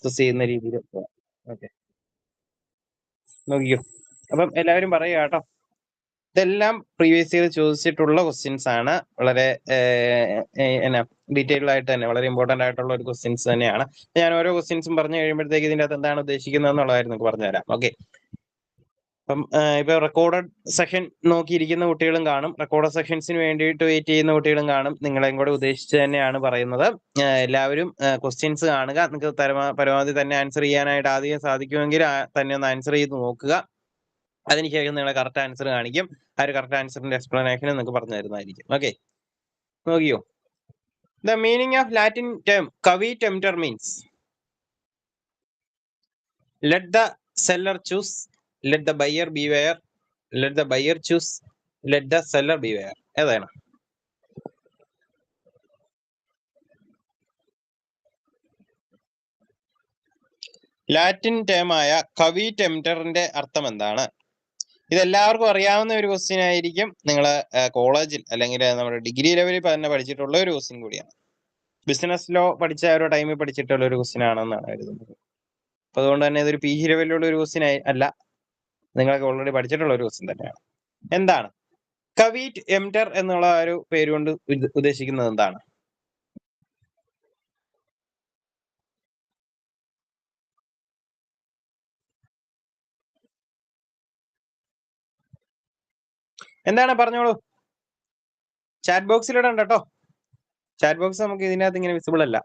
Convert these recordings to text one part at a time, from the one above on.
Discuss ചെയ്യുന്ന രീതിയിൽ. Okay, നോക്കിക്കോ. അപ്പം എല്ലാവരും പറയുക കേട്ടോ. ഇതെല്ലാം പ്രീവിയസ് ഇയർ ചോദിച്ചിട്ടുള്ള ക്വസ്റ്റ്യൻസ് ആണ്. വളരെ എന്നാ ഡീറ്റെയിൽഡ് ആയിട്ട് തന്നെ വളരെ ഇമ്പോർട്ടന്റ് ആയിട്ടുള്ള ഒരു ക്വസ്റ്റ്യൻസ് തന്നെയാണ്. ഞാൻ ഓരോ ക്വസ്റ്റ്യൻസും പറഞ്ഞു കഴിയുമ്പോഴത്തേക്ക് ഇതിന്റെ അകത്ത് എന്താണ് ഉദ്ദേശിക്കുന്നത് എന്നുള്ളതായിരുന്നു പറഞ്ഞുതരാം. ഓക്കെ, അപ്പം ഇപ്പൊ റെക്കോർഡഡ് സെഷൻ നോക്കിയിരിക്കുന്ന കുട്ടികളും കാണും, റെക്കോർഡഡ് സെഷൻസിന് വേണ്ടിയിട്ട് വെയിറ്റ് ചെയ്യുന്ന കുട്ടികളും കാണും. നിങ്ങളെയും കൂടെ ഉദ്ദേശിച്ച് തന്നെയാണ് പറയുന്നത്. എല്ലാവരും ക്വസ്റ്റ്യൻസ് കാണുക. നിങ്ങൾക്ക് പരമാവധി തന്നെ ആൻസർ ചെയ്യാനായിട്ട് ആദ്യം സാധിക്കുമെങ്കിൽ തന്നെ ഒന്ന് ആൻസർ ചെയ്ത് നോക്കുക. അതിനുശേഷം നിങ്ങളെ കറക്റ്റ് ആൻസർ കാണിക്കും. ആ ഒരു കറക്റ്റ് ആൻസറിന്റെ എക്സ്പ്ലനേഷൻ നിങ്ങൾക്ക് പറഞ്ഞു തരുന്നതായിരിക്കും. ഓക്കെ, നോക്കിയോ. The meaning of Latin term കവി ടെംപ്റ്റർ means let the seller choose, let the buyer beware, let the buyer choose, let the seller beware. ഏതാണ്? ലാറ്റിൻ ടേമായ കവി ടെംപ്റ്ററിന്റെ അർത്ഥം എന്താണ്? ഇതെല്ലാവർക്കും അറിയാവുന്ന ഒരു ക്വസ്റ്റ്യൻ ആയിരിക്കും. നിങ്ങൾ കോളേജിൽ അല്ലെങ്കിൽ നമ്മുടെ ഡിഗ്രി ലെവലിൽ തന്നെ പഠിച്ചിട്ടുള്ള ഒരു ക്വസ്റ്റ്യൻ കൂടിയാണ്. ബിസിനസ് ലോ പഠിച്ച ഒരു ടൈമിൽ പഠിച്ചിട്ടുള്ള ഒരു ക്വസ്റ്റ്യൻ ആണെന്നാണ് കരുതുന്നത്. അപ്പൊ അതുകൊണ്ട് തന്നെ ഇതൊരു PG ലെവലിലുള്ള ഒരു ക്വസ്റ്റ്യൻ അല്ല, നിങ്ങൾക്ക് ഓൾറെഡി പഠിച്ചിട്ടുള്ള ഒരു ക്വസ്റ്റ്യൻ തന്നെയാണ്. എന്താണ് കവി ടെംപ്റ്റർ എന്നുള്ള ഒരു പേരുകൊണ്ട് ഉദ്ദേശിക്കുന്നത്? എന്താണ്? എന്താണ് പറഞ്ഞോളൂ. ചാറ്റ് ബോക്സിൽ ഇടണ്ട കേട്ടോ. ചാറ്റ് ബോക്സ് നമുക്ക് ഇതിനകത്ത് ഇങ്ങനെ വിസിബിൾ അല്ല.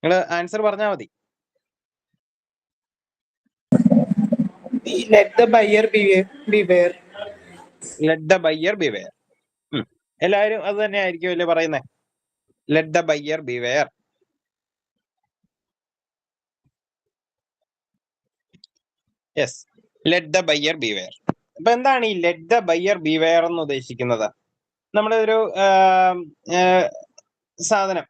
നിങ്ങൾ ആൻസർ പറഞ്ഞാൽ മതി. Let the buyer beware. Let the buyer beware. എല്ലാവരും അത് തന്നെ ആയിരിക്കും അല്ലേ പറയുന്നത്? Let the buyer beware. Yes, let the buyer beware. അപ്പൊ എന്താണ് ഈ let the buyer beware എന്ന് ഉദ്ദേശിക്കുന്നത്? നമ്മളൊരു സാധനം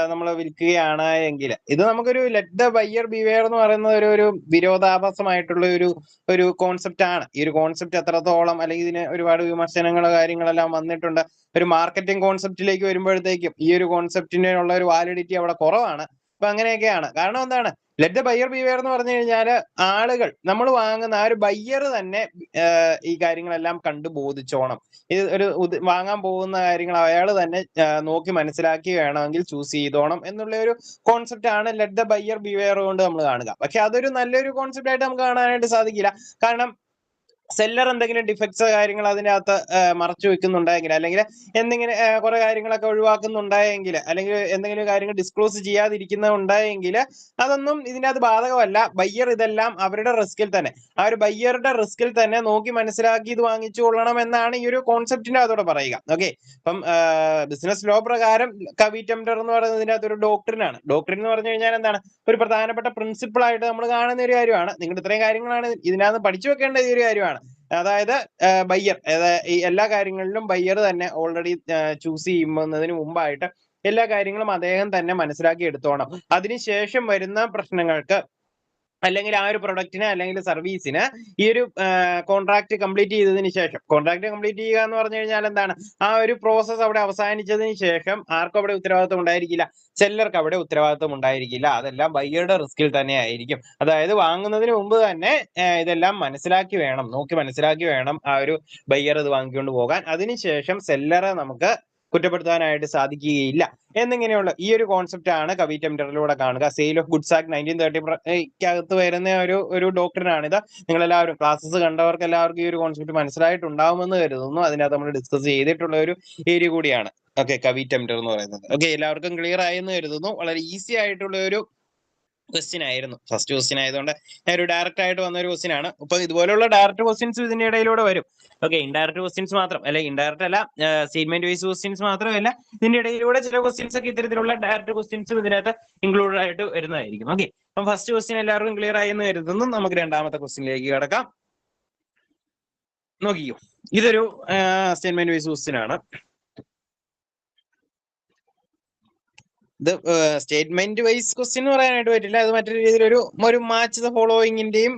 നമ്മൾ വിൽക്കുകയാണ് എങ്കിൽ ഇത് നമുക്കൊരു ലെറ്റ് ദ ബയ്യർ ബിവെയർ എന്ന് പറയുന്നത് ഒരു വിരോധാഭാസമായിട്ടുള്ള ഒരു കോൺസെപ്റ്റ് ആണ്. ഈ ഒരു കോൺസെപ്റ്റ് എത്രത്തോളം, അല്ലെങ്കിൽ ഇതിന് ഒരുപാട് വിമർശനങ്ങളോ കാര്യങ്ങളെല്ലാം വന്നിട്ടുണ്ട്. ഒരു മാർക്കറ്റിംഗ് കോൺസെപ്റ്റിലേക്ക് വരുമ്പോഴത്തേക്കും ഈ ഒരു കോൺസെപ്റ്റിനുള്ള ഒരു വാലിഡിറ്റി അവിടെ കുറവാണ്. അപ്പൊ അങ്ങനെയൊക്കെയാണ്. കാരണം എന്താണ്? ലെറ്റ് ദ ബയ്യർ ബിവെയർ എന്ന് പറഞ്ഞു കഴിഞ്ഞാൽ ആളുകൾ, നമ്മൾ വാങ്ങുന്ന ആ ഒരു ബയ്യർ തന്നെ ഈ കാര്യങ്ങളെല്ലാം കണ്ടു ബോധിച്ചോണം. ഇത് ഒരു വാങ്ങാൻ പോകുന്ന കാര്യങ്ങൾ അയാൾ തന്നെ നോക്കി മനസ്സിലാക്കി വേണമെങ്കിൽ ചൂസ് ചെയ്തോണം എന്നുള്ള ഒരു കോൺസെപ്റ്റ് ആണ് ലെറ്റ് ദ ബയ്യർ ബിവെയർ കൊണ്ട് നമ്മൾ കാണുക. പക്ഷെ അതൊരു നല്ലൊരു കോൺസെപ്റ്റ് ആയിട്ട് നമുക്ക് കാണാനായിട്ട് സാധിക്കില്ല. കാരണം സെല്ലർ എന്തെങ്കിലും ഡിഫക്ട്സ് കാര്യങ്ങൾ അതിനകത്ത് മറച്ചു വെക്കുന്നുണ്ടായെങ്കിൽ, അല്ലെങ്കിൽ എന്തെങ്കിലും കുറെ കാര്യങ്ങളൊക്കെ ഒഴിവാക്കുന്നുണ്ടായെങ്കിൽ, അല്ലെങ്കിൽ എന്തെങ്കിലും കാര്യങ്ങൾ ഡിസ്ക്ലോസ് ചെയ്യാതിരിക്കുന്നുണ്ടായെങ്കിൽ അതൊന്നും ഇതിനകത്ത് ബാധകമല്ല. ബയ്യർ ഇതെല്ലാം അവരുടെ റിസ്കിൽ തന്നെ, ആ ഒരു ബയ്യറുടെ റിസ്കിൽ തന്നെ നോക്കി മനസ്സിലാക്കി ഇത് വാങ്ങിച്ചു കൊള്ളണം എന്നാണ് ഈ ഒരു കോൺസെപ്റ്റിന്റെ അതോടെ പറയുക. ഓക്കെ, അപ്പം ബിസിനസ് ലോ പ്രകാരം കവി ടെംപ്റ്റർ എന്ന് പറയുന്നത് ഇതിനകത്ത് ഒരു ഡോക്ട്രിനാണ്. ഡോക്ട്രിൻ എന്ന് പറഞ്ഞു കഴിഞ്ഞാൽ എന്താണ്? ഒരു പ്രധാനപ്പെട്ട പ്രിൻസിപ്പിൾ ആയിട്ട് നമ്മൾ കാണുന്ന ഒരു കാര്യമാണ്. നിങ്ങൾ ഇത്രയും കാര്യങ്ങളാണ് ഇതിനകത്ത് പഠിച്ചു വെക്കേണ്ട ഈ ഒരു കാര്യമാണ്. അതായത് ബയ്യർ, ഈ എല്ലാ കാര്യങ്ങളിലും ബയ്യർ തന്നെ ഓൾറെഡി ചൂസ് ചെയ്യുന്നതിന് മുമ്പായിട്ട് എല്ലാ കാര്യങ്ങളും അദ്ദേഹം തന്നെ മനസ്സിലാക്കി എടുത്തോണം. അതിനുശേഷം വരുന്ന പ്രശ്നങ്ങൾക്ക്, അല്ലെങ്കിൽ ആ ഒരു പ്രൊഡക്റ്റിന് അല്ലെങ്കിൽ സർവീസിന് ഈ ഒരു കോൺട്രാക്ട് കംപ്ലീറ്റ് ചെയ്തതിന് ശേഷം, കോൺട്രാക്ട് കംപ്ലീറ്റ് ചെയ്യുക എന്ന് പറഞ്ഞു കഴിഞ്ഞാൽ എന്താണ്? ആ ഒരു പ്രോസസ്സ് അവിടെ അവസാനിച്ചതിന് ശേഷം ആർക്കും അവിടെ ഉത്തരവാദിത്വം ഉണ്ടായിരിക്കില്ല, സെല്ലർക്ക് അവിടെ ഉത്തരവാദിത്വം ഉണ്ടായിരിക്കില്ല. അതെല്ലാം ബയ്യറുടെ റിസ്കിൽ തന്നെ ആയിരിക്കും. അതായത് വാങ്ങുന്നതിന് മുമ്പ് തന്നെ ഇതെല്ലാം മനസ്സിലാക്കി വേണം, നോക്കി മനസ്സിലാക്കി വേണം ആ ഒരു ബയ്യർ ഇത് വാങ്ങിക്കൊണ്ട് പോകാൻ. അതിനുശേഷം സെല്ലറെ നമുക്ക് കുറ്റപ്പെടുത്താനായിട്ട് സാധിക്കുകയില്ല എന്നിങ്ങനെയുള്ള ഈ ഒരു കോൺസെപ്റ്റ് ആണ് കവി ടെംപ്റ്ററിലൂടെ കാണുക. സെയിൽ ഓഫ് ഗുഡ്സ് ആക്ട് 1930 വരുന്ന ഒരു ഡോക്ടറിനാണിത്. നിങ്ങളെല്ലാവരും ക്ലാസ്സസ് കണ്ടവർക്ക് എല്ലാവർക്കും ഈ ഒരു കോൺസെപ്റ്റ് മനസ്സിലായിട്ടുണ്ടാവുമെന്ന് കരുതുന്നു. അതിനകത്ത് നമ്മൾ ഡിസ്കസ് ചെയ്തിട്ടുള്ള ഒരു ഏരിയ കൂടിയാണ്. ഓക്കെ, കവി ടെംപ്റ്റർ എന്ന് പറയുന്നത്. ഓക്കെ, എല്ലാവർക്കും ക്ലിയർ ആയെന്ന് കരുതുന്നു. വളരെ ഈസി ആയിട്ടുള്ള ഒരു ക്വസ്റ്റ്യൻ ആയിരുന്നു. ഫസ്റ്റ് ക്വസ്റ്റ്യൻ ആയതുകൊണ്ട് ഒരു ഡയറക്റ്റ് ആയിട്ട് വന്ന ഒരു ക്വസ്റ്റ്യൻ ആണ്. അപ്പൊ ഇതുപോലുള്ള ഡയറക്റ്റ് ക്വസ്റ്റ്യൻസ് ഇതിന്റെ ഇടയിലൂടെ വരും. ഓക്കെ, ഇൻഡയറക്റ്റ് ക്വസ്റ്റ്യൻസ് മാത്രം അല്ല, ഇൻഡയറക്റ്റ് അല്ല, സ്റ്റേറ്റ്മെന്റ് വൈസ് ക്വസ്റ്റ്യൻസ് മാത്രമല്ല, ഇതിന്റെ ഇടയിലൂടെ ചില ക്വസ്റ്റ്യൻസ് ഒക്കെ ഇത്തരത്തിലുള്ള ഡയറക്റ്റ് ക്വസ്റ്റ്യൻസും ഇതിനകത്ത് ഇൻക്ലൂഡഡ് ആയിട്ട് വരുന്നതായിരിക്കും. ഓക്കെ, അപ്പം ഫസ്റ്റ് ക്വസ്റ്റ്യൻ എല്ലാവർക്കും ക്ലിയർ ആയി എന്ന് കരുതുന്നു. നമുക്ക് രണ്ടാമത്തെ ക്വസ്റ്റ്യനിലേക്ക് കിടക്കാം. നോക്കിയോ, ഇതൊരു സ്റ്റേറ്റ്മെന്റ് വൈസ് ക്വസ്റ്റ്യൻ ആണ്. ഇത് സ്റ്റേറ്റ്മെന്റ് വൈസ് ക്വസ്റ്റ്യൻ എന്ന് പറയാനായിട്ട് പറ്റില്ല. അത് മറ്റൊരു രീതിയിൽ ഒരു മാച്ച് ദ ഫോളോയിങ്ങിന്റെയും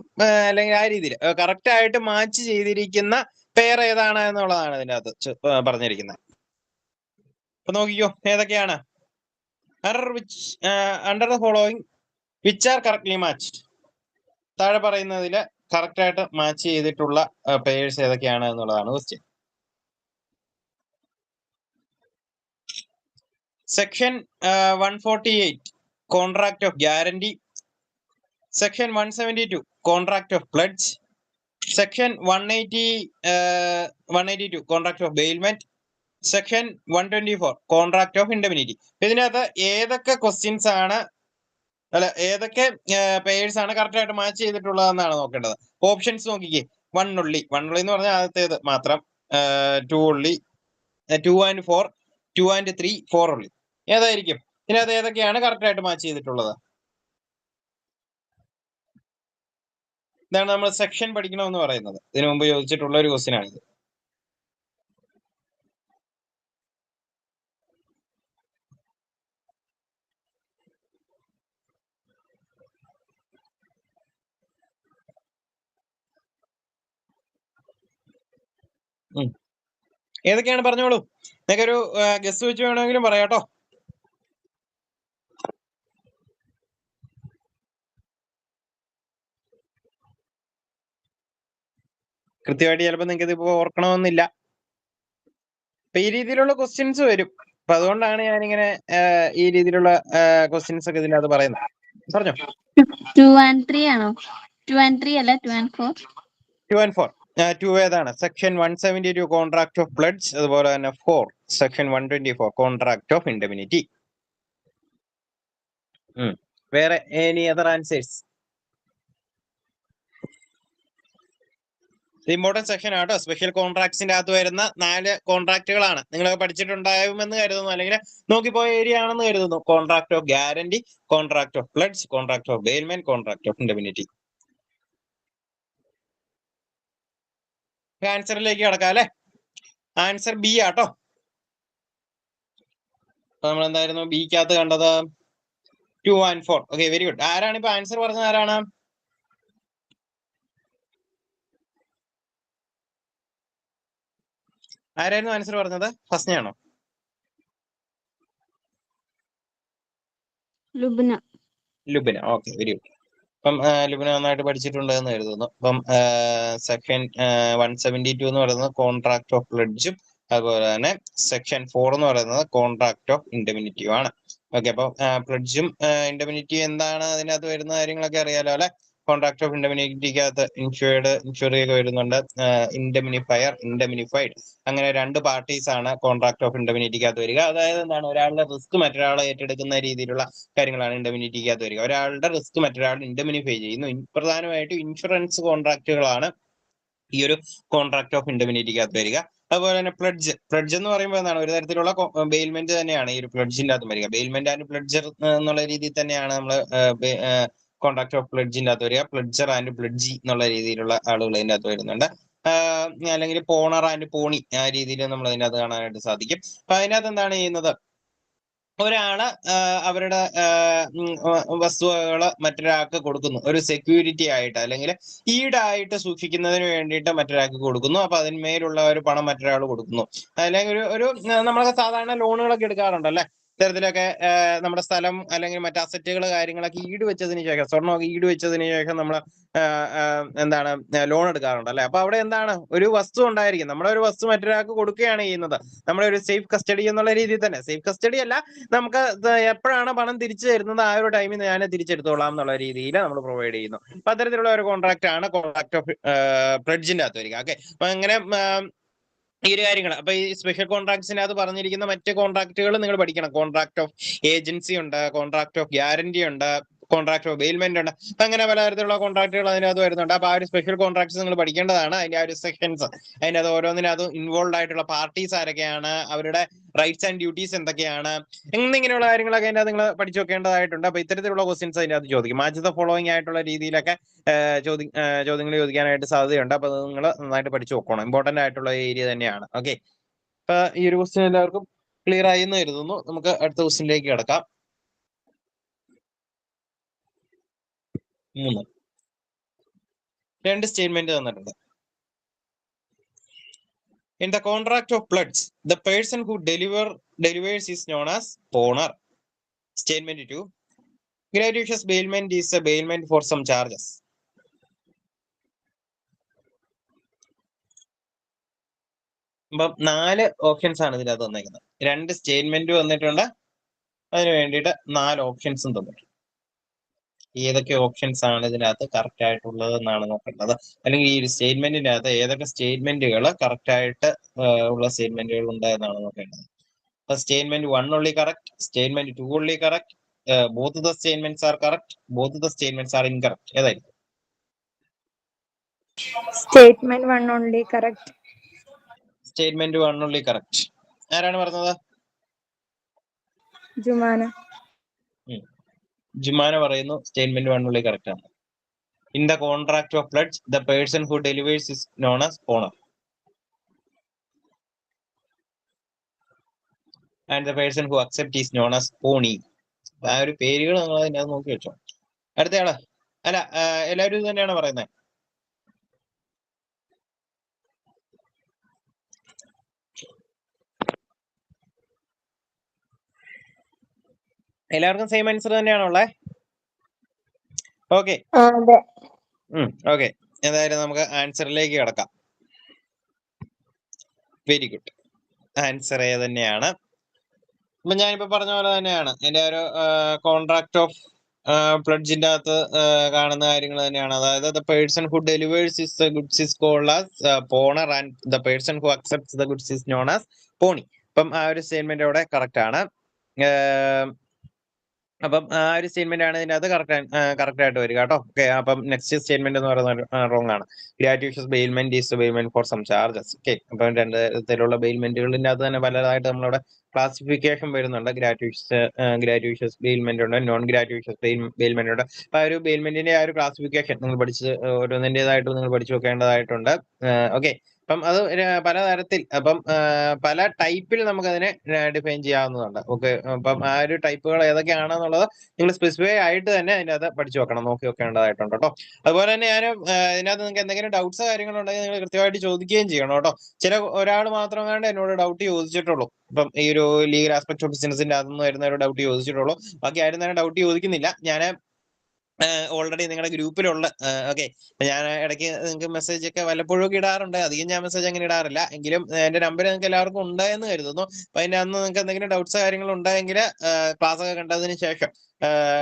അല്ലെങ്കിൽ ആ രീതിയിൽ കറക്റ്റ് ആയിട്ട് മാച്ച് ചെയ്തിരിക്കുന്ന പെയർ ഏതാണ് എന്നുള്ളതാണ് ഇതിനകത്ത് പറഞ്ഞിരിക്കുന്നത്. അപ്പൊ നോക്കിക്കോ, ഏതൊക്കെയാണ്? Under the following which are correctly matched. താഴെ പറയുന്നതിൽ കറക്റ്റ് ആയിട്ട് മാച്ച് ചെയ്തിട്ടുള്ള പേഴ്സ് ഏതൊക്കെയാണ് എന്നുള്ളതാണ് question. Section 148 contract of guarantee, section 172 contract of pledge, section 182 contract of bailment, section 124 contract of indemnity. ഇതിനകത്ത് ഏതൊക്കെ ക്വസ്റ്റ്യൻസ് ആണ്, അല്ല ഏതൊക്കെ പേഴ്സ് ആണ് കറക്റ്റ് ആയിട്ട് മാച്ച് ചെയ്തിട്ടുള്ളതെന്നാണ് നോക്കേണ്ടത്. ഓപ്ഷൻസ് നോക്കിക്കേ. 1 ഉള്ളി എന്ന് പറഞ്ഞാൽ ആദ്യത്തേത് മാത്രം, 2 ഉള്ളി, 2 and 4, 2 and 3, 4 ഉള്ളി. ഏതായിരിക്കും ഇതിനകത്ത് ഏതൊക്കെയാണ് കറക്റ്റ് ആയിട്ട് മാച്ച് ചെയ്തിട്ടുള്ളത്? ഇതാണ് നമ്മൾ സെക്ഷൻ പഠിക്കണമെന്ന് പറയുന്നത്. ഇതിനു മുമ്പ് ചോദിച്ചിട്ടുള്ള ഒരു ക്വസ്റ്റ്യൻ ആണിത്. ഏതൊക്കെയാണ് പറഞ്ഞോളൂ. നിങ്ങൾക്ക് ഒരു ഗസ് വെച്ച് വേണമെങ്കിലും പറയാട്ടോ. കൃത്യമായിട്ട് ചിലപ്പോൾ നിങ്ങൾക്ക് ഇതിപ്പോ ഓർക്കണമെന്നില്ല. അപ്പൊ ഈ രീതിയിലുള്ള ക്വസ്റ്റ്യൻസ് വരും. അപ്പൊ അതുകൊണ്ടാണ് ഞാനിങ്ങനെ ഈ രീതിയിലുള്ള ക്വസ്റ്റ്യൻസ് ഒക്കെ ഇതിനകത്ത് പറയുന്നത്. പറഞ്ഞോ. 2 and 3 ആണോ? 2 and 3 അല്ല 2 and 4. 2 and 4. 2 ഏതാണ്? സെക്ഷൻ 172 കോൺട്രാക്ട് ഓഫ് പ്ലഡ്ജ്, അതുപോലെ തന്നെ 4 സെക്ഷൻ 124 കോൺട്രാക്ട് ഓഫ് ഇൻഡെമിനിറ്റി. വേറെ any other answers? Important section ആട്ടോ. സ്പെഷ്യൽ കോൺട്രാക്ട്സിന്റെ അകത്ത് വരുന്ന 4 കോൺട്രാക്റ്റുകളാണ്. നിങ്ങൾ പഠിച്ചിട്ടുണ്ടാകുമെന്ന് കരുതുന്നു, അല്ലെങ്കിൽ നോക്കിപ്പോയ ഏരിയ ആണെന്ന് കരുതുന്നു. Contract of guarantee, contract of pledge, contract of bailment, contract of indemnity. ആൻസറിലേക്ക് കിടക്കാം അല്ലെ. ആൻസർ ബി ആട്ടോ. നമ്മൾ എന്തായിരുന്നു ബിക്കകത്ത് കണ്ടത്? 2 and 4. Okay, very good. ആരാണ് ഇപ്പൊ ആൻസർ പറഞ്ഞത്? ആരാണ്? ആരായിരുന്നു ആൻസർ പറഞ്ഞത്? ഫസ്നയാണോ? ലുബിന. Okay, very good. അപ്പം ലുബിന നന്നായിട്ട് പഠിച്ചിട്ടുണ്ട് എന്ന് കരുതുന്നു. അപ്പം സെക്ഷൻ 172 എന്ന് പറയുന്നത് കോൺട്രാക്ട് ഓഫ് പ്ലഡ്ജും, അതുപോലെ തന്നെ സെക്ഷൻ 4 എന്ന് പറയുന്നത് കോൺട്രാക്ട് ഓഫ് ഇൻഡെമിനിറ്റിയും ആണ്. ഓക്കെ, അപ്പം പ്ലഡ്ജും ഇൻഡെമിനിറ്റി എന്താണ്, അതിനകത്ത് വരുന്ന കാര്യങ്ങളൊക്കെ അറിയാലോ അല്ലെ. കോൺട്രാക്ട് ഓഫ് ഇൻഡെമിനിറ്റിക്കകത്ത് ഇൻഷുറി ഒക്കെ വരുന്നുണ്ട്, ഇൻഡെമിനിഫയർ, ഇൻഡെമിനിഫൈഡ്, അങ്ങനെ 2 പാർട്ടീസ് ആണ് കോൺട്രാക്ട് ഓഫ് ഇൻഡെമിനിറ്റിക്കകത്ത് വരിക. അതായത് എന്താണ്, ഒരാളുടെ റിസ്ക് മറ്റൊരാളെ ഏറ്റെടുക്കുന്ന രീതിയിലുള്ള കാര്യങ്ങളാണ് ഇൻഡെമിനിറ്റിക്കകത്ത് വരിക. ഒരാളുടെ റിസ്ക് മറ്റൊരാൾ ഇൻഡെമിനിഫൈ ചെയ്യുന്നു. പ്രധാനമായിട്ടും ഇൻഷുറൻസ് കോൺട്രാക്റ്റുകളാണ് ഈ ഒരു കോൺട്രാക്ട് ഓഫ് ഇൻഡെമിനിറ്റിക്കകത്ത് വരിക. അതുപോലെ തന്നെ പ്ലഡ്ജ് എന്ന് പറയുമ്പോൾ എന്താണ്, ഒരു തരത്തിലുള്ള ബെയിൽമെന്റ് തന്നെയാണ് ഈ ഒരു പ്ലഡ്ജിന്റെ അകത്ത് വരിക. ബെയിൽമെന്റ് ആൻഡ് പ്ലഡ്ജർ എന്നുള്ള രീതിയിൽ തന്നെയാണ് നമ്മൾ കോൺട്രാക്ട് ഓഫ് പ്ലഡ്ജിന്റെ അകത്ത് വരിക. പ്ലഡ്ജർ ആൻഡ് പ്ലഡ്ജി എന്നുള്ള രീതിയിലുള്ള ആളുകൾ ഇതിന്റെ അകത്ത് വരുന്നുണ്ട്. അല്ലെങ്കിൽ പോണർ ആൻഡ് പോണി ആ രീതിയിൽ നമ്മൾ അതിനകത്ത് കാണാനായിട്ട് സാധിക്കും. അപ്പൊ അതിനകത്ത് എന്താണ് ചെയ്യുന്നത്, ഒരാള് അവരുടെ വസ്തുവകള് മറ്റൊരാൾക്ക് കൊടുക്കുന്നു, ഒരു സെക്യൂരിറ്റി ആയിട്ട് അല്ലെങ്കിൽ ഈടായിട്ട് സൂക്ഷിക്കുന്നതിന് വേണ്ടിയിട്ട് മറ്റൊരാൾക്ക് കൊടുക്കുന്നു. അപ്പൊ അതിന്മേലുള്ള ഒരു പണം മറ്റൊരാൾ കൊടുക്കുന്നു. അല്ലെങ്കിൽ ഒരു നമ്മളൊക്കെ സാധാരണ ലോണുകളൊക്കെ എടുക്കാറുണ്ടല്ലേ, ഇത്തരത്തിലൊക്കെ നമ്മുടെ സ്ഥലം അല്ലെങ്കിൽ മറ്റ് അസറ്റുകൾ കാര്യങ്ങളൊക്കെ ഈട് വെച്ചതിന് ശേഷം, സ്വർണ്ണമൊക്കെ ഈട് വെച്ചതിന് ശേഷം നമ്മൾ എന്താണ് ലോൺ എടുക്കാറുണ്ട് അല്ലെ. അപ്പൊ അവിടെ എന്താണ്, ഒരു വസ്തു ഉണ്ടായിരിക്കും. നമ്മുടെ ഒരു വസ്തു മറ്റൊരാൾക്ക് കൊടുക്കുകയാണ് ചെയ്യുന്നത്. നമ്മുടെ ഒരു സേഫ് കസ്റ്റഡി എന്നുള്ള രീതിയിൽ തന്നെ. സേഫ് കസ്റ്റഡി അല്ല, നമുക്ക് എപ്പോഴാണ് പണം തിരിച്ചു തരുന്നത് ആ ഒരു ടൈമിൽ ഞാൻ തിരിച്ചെടുത്തോളാം എന്നുള്ള രീതിയിൽ നമ്മൾ പ്രൊവൈഡ് ചെയ്യുന്നു. അപ്പൊ അത്തരത്തിലുള്ള ഒരു കോൺട്രാക്ട് ആണ് കോൺട്രാക്ട് ഓഫ് പ്ലഡ്ജിന്റെ അകത്ത് വരിക. ഓക്കെ, അപ്പൊ അങ്ങനെ ഈ ഒരു കാര്യങ്ങൾ. അപ്പൊ ഈ സ്പെഷ്യൽ കോൺട്രാക്ട്സിനകത്ത് പറഞ്ഞിരിക്കുന്ന മറ്റ് കോൺട്രാക്റ്റുകൾ നിങ്ങൾ പഠിക്കണം. കോൺട്രാക്ട് ഓഫ് ഏജൻസി ഉണ്ട്, കോൺട്രാക്ട് ഓഫ് ഗ്യാരണ്ടി ഉണ്ട്, കോൺട്രാക്ട് ഓഫ് ബെയിൽമെന്റ് ഉണ്ട്. അങ്ങനെ പലതരത്തിലുള്ള കോൺട്രാക്റ്റുകൾ അതിനകത്ത് വരുന്നുണ്ട്. അപ്പൊ ആ ഒരു സ്പെഷ്യൽ കോൺട്രാക്ട്സ് നിങ്ങൾ പഠിക്കേണ്ടതാണ്. അതിന്റെ ആ ഒരു സെക്ഷൻസ്, അതിന്റെ അത് ഓരോന്നിനകത്തും ഇൻവോൾവ് ആയിട്ടുള്ള പാർട്ടീസ് ആരൊക്കെയാണ്, അവരുടെ റൈറ്റ്സ് ആൻഡ് ഡ്യൂട്ടീസ് എന്തൊക്കെയാണ്, എന്നിങ്ങനെയുള്ള കാര്യങ്ങളൊക്കെ അതിനകത്ത് നിങ്ങൾ പഠിച്ചു വെക്കേണ്ടതായിട്ടുണ്ട്. അപ്പൊ ഇത്തരത്തിലുള്ള ക്വസ്റ്റ്യൻസ് അതിനകത്ത് ചോദിക്കും. മാച്ച് ദ ഫോളോയിങ് ആയിട്ടുള്ള രീതിയിലൊക്കെ ചോദ്യങ്ങൾ ചോദിക്കാനായിട്ട് സാധ്യതയുണ്ട്. അപ്പൊ അത് നിങ്ങൾ നന്നായിട്ട് പഠിച്ചു വെക്കണം. ഇമ്പോർട്ടന്റ് ആയിട്ടുള്ള ഏരിയ തന്നെയാണ്. ഓക്കെ, അപ്പൊ ഈ ഒരു ക്വസ്റ്റ്യൻ എല്ലാവർക്കും ക്ലിയർ ആയി എന്ന് കരുതുന്നു. നമുക്ക് അടുത്ത ക്വസ്റ്റ്യനിലേക്ക് കിടക്കാം. 3 2 സ്റ്റേറ്റ്മെന്റ് തന്നിട്ടുണ്ട്. In the contract of pledge, the person who delivers is known as owner. Statement 2. Gratuitous bailment is a bailment for some charges. അപ്പം 4 ഓപ്ഷൻസ് ആണ് ഇതിനകത്ത് തന്നേക്കുന്നത്. 2 സ്റ്റേറ്റ്മെന്റ് വന്നിട്ടുണ്ട്, അതിന് വേണ്ടിയിട്ട് 4 ഓപ്ഷൻസും തന്നിട്ടുണ്ട്. ഏതൊക്കെ ഓപ്ഷൻസ് ആണ് ഇതിനകത്ത് കറക്റ്റ് ആയിട്ടുള്ളത് എന്നാണ് നോക്കേണ്ടത്. അല്ലെങ്കിൽ ഈ ഒരു സ്റ്റേറ്റ്മെന്റിന്റെ അകത്ത് ഏതൊക്കെ സ്റ്റേറ്റ്മെന്റുകൾ കറക്റ്റ് ആയിട്ട് ഉള്ള സ്റ്റേറ്റ്മെന്റുകൾ ഉണ്ടായെന്നാണ് നോക്കേണ്ടത്. അപ്പൊ statement 1 only correct, statement 2 only correct, both the statements are correct, both the statements are incorrect. ഏതായിരിക്കും? Statement 1 only correct. Statement 1 only correct. ആരാണ് പറഞ്ഞത്? ജുമാന. ജുമാന പറയുന്നു സ്റ്റേറ്റ്മെന്റ് 1 only correct ആണ്. In the contract of pledge, the person who delivers is known as owner. And the person who accepts is known as pony. ആ ഒരു പേരുകൾ നിങ്ങൾ അതിനകത്ത് നോക്കി വെച്ചോ. അടുത്തയാള് അല്ല, എല്ലാവരും ഇത് തന്നെയാണ് പറയുന്നത്. എല്ലാവർക്കും സെയിം ആൻസർ തന്നെയാണോ ഉള്ളത്? ഓക്കെ ഓക്കെ, എന്തായാലും നമുക്ക് ആൻസറിലേക്ക് കിടക്കാം. വെരി ഗുഡ്, ആൻസർ ഏ തന്നെയാണ്. അപ്പൊ ഞാനിപ്പോ പറഞ്ഞ പോലെ തന്നെയാണ് എന്റെ ഒരു കോൺട്രാക്ട് ഓഫ് പ്ലഡ്ജിന്റെ അകത്ത് കാണുന്ന കാര്യങ്ങൾ തന്നെയാണ്. അതായത് the person who delivers is the goods is called as pawnor and the person who accepts the goods is known as pawnee. അപ്പം ആ ഒരു സ്റ്റേറ്റ്മെന്റ് അവിടെ കറക്റ്റ് ആണ്. അപ്പം ആ ഒരു സ്റ്റേറ്റ്മെന്റ് ആണ് ഇതിനകത്ത് കറക്റ്റ് ആയിട്ട് വരിക കേട്ടോ. ഓക്കെ, അപ്പം നെക്സ്റ്റ് സ്റ്റേറ്റ്മെന്റ് എന്ന് പറയുന്നത് റോങ് ആണ്. Gratuitous bailment is bailment for some charges. Okay, അപ്പം 2 തരത്തിലുള്ള ബെയിൽമെന്റുകളിന്റെ അകത്ത് തന്നെ പലതായിട്ട് നമ്മളവിടെ ക്ലാസിഫിക്കേഷൻ വരുന്നുണ്ട്. ഗ്രാറ്റുവിഷ്യസ് ബെയിൽമെന്റ് ഉണ്ട്, നോൺ ഗ്രാറ്റുവിഷ്യസ് ബെയിൽമെന്റ് ഉണ്ട്. അപ്പൊ ആ ഒരു ബെയിൽമെന്റിന്റെ ആ ഒരു ക്ലാസിഫിക്കേഷൻ നിങ്ങൾ പഠിച്ച് ഓരോന്നിൻ്റെതായിട്ട് നിങ്ങൾ പഠിച്ചു വെക്കേണ്ടതായിട്ടുണ്ട്. ഓക്കെ, അപ്പം അത് പലതരത്തിൽ, അപ്പം പല ടൈപ്പിൽ നമുക്ക് അതിനെ ഡിഫൈൻ ചെയ്യാവുന്നതുണ്ട്. ഓക്കെ, അപ്പം ആ ഒരു ടൈപ്പുകൾ ഏതൊക്കെയാണെന്നുള്ളത് നിങ്ങൾ സ്പെസിഫൈ ആയിട്ട് തന്നെ അതിൻ്റെ അത് പഠിച്ചു വെക്കണം, നോക്കി വെക്കേണ്ടതായിട്ടുണ്ട് കേട്ടോ. അതുപോലെ തന്നെ ഞാൻ ഇതിനകത്ത് നിങ്ങൾക്ക് എന്തെങ്കിലും ഡൗട്ട്സ് കാര്യങ്ങളുണ്ടെങ്കിൽ നിങ്ങൾ കൃത്യമായിട്ട് ചോദിക്കുകയും ചെയ്യണം കേട്ടോ. ഒരാൾ മാത്രം കണ്ട് എന്നോട് ഡൗട്ട് ചോദിച്ചിട്ടുള്ളൂ. ഇപ്പം ഈ ഒരു ലീഗൽ ആസ്പെക്ട് ഓഫ് ബിസിനസിന്റെ അതൊന്നും വരുന്ന ഒരു ഡൗട്ട് ചോദിച്ചിട്ടുള്ളൂ. ബാക്കി ആരും തന്നെ ഡൗട്ട് ചോദിക്കുന്നില്ല. ഞാൻ ഓൾറെഡി നിങ്ങളുടെ ഗ്രൂപ്പിലുള്ള ഓക്കെ, ഞാൻ ഇടയ്ക്ക് നിങ്ങൾക്ക് മെസ്സേജ് ഒക്കെ വല്ലപ്പോഴും ഒക്കെ ഇടാറുണ്ട്. അധികം ഞാൻ മെസ്സേജ് അങ്ങനെ ഇടാറില്ല, എങ്കിലും എന്റെ നമ്പർ നിങ്ങൾക്ക് എല്ലാവർക്കും ഉണ്ടായെന്ന് കരുതുന്നു. അപ്പൊ അതിന്റെ അന്ന് നിങ്ങൾക്ക് എന്തെങ്കിലും ഡൗട്ട്സ് കാര്യങ്ങൾ ഉണ്ടായെങ്കിൽ ക്ലാസ് ഒക്കെ കണ്ടതിന് ശേഷം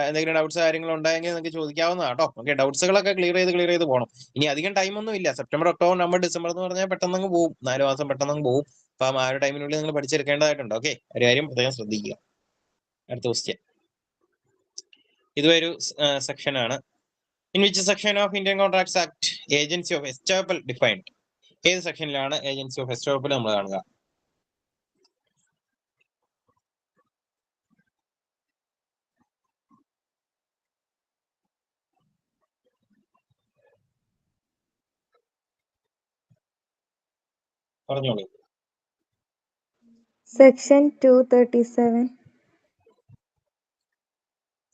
എന്തെങ്കിലും ഡൗട്ട്സ് കാര്യങ്ങൾ ഉണ്ടായെങ്കിൽ നിങ്ങൾക്ക് ചോദിക്കാവുന്നതാണ് കേട്ടോ. ഓക്കെ, ഡൗട്ട്സുകളൊക്കെ ക്ലിയർ ചെയ്ത് പോകണം. ഇനി അധികം ടൈമൊന്നും ഇല്ല. സെപ്റ്റംബർ, ഒക്ടോബർ, നവംബർ, ഡിസംബർ എന്ന് പറഞ്ഞാൽ പെട്ടെന്ന് പോകും. 4 മാസം പെട്ടെന്ന് പോകും. അപ്പം ആ ഒരു ടൈമിനുള്ളിൽ നിങ്ങൾ പഠിച്ചെടുക്കേണ്ടതായിട്ടുണ്ട്. ഓക്കെ, ഒരു കാര്യം പ്രത്യേകം ശ്രദ്ധിക്കുക. അടുത്ത ക്വസ്റ്റ്യൻ, ഇതൊരു സെക്ഷൻ ആണ്. In which section of Indian contracts act agency of estoppel defined? ഏത് സെക്ഷനിലാണ് ഏജൻസി ഓഫ് എസ്റ്റോപ്പൽ നമ്മൾ കാണുക? പറഞ്ഞോളൂ. Section 237.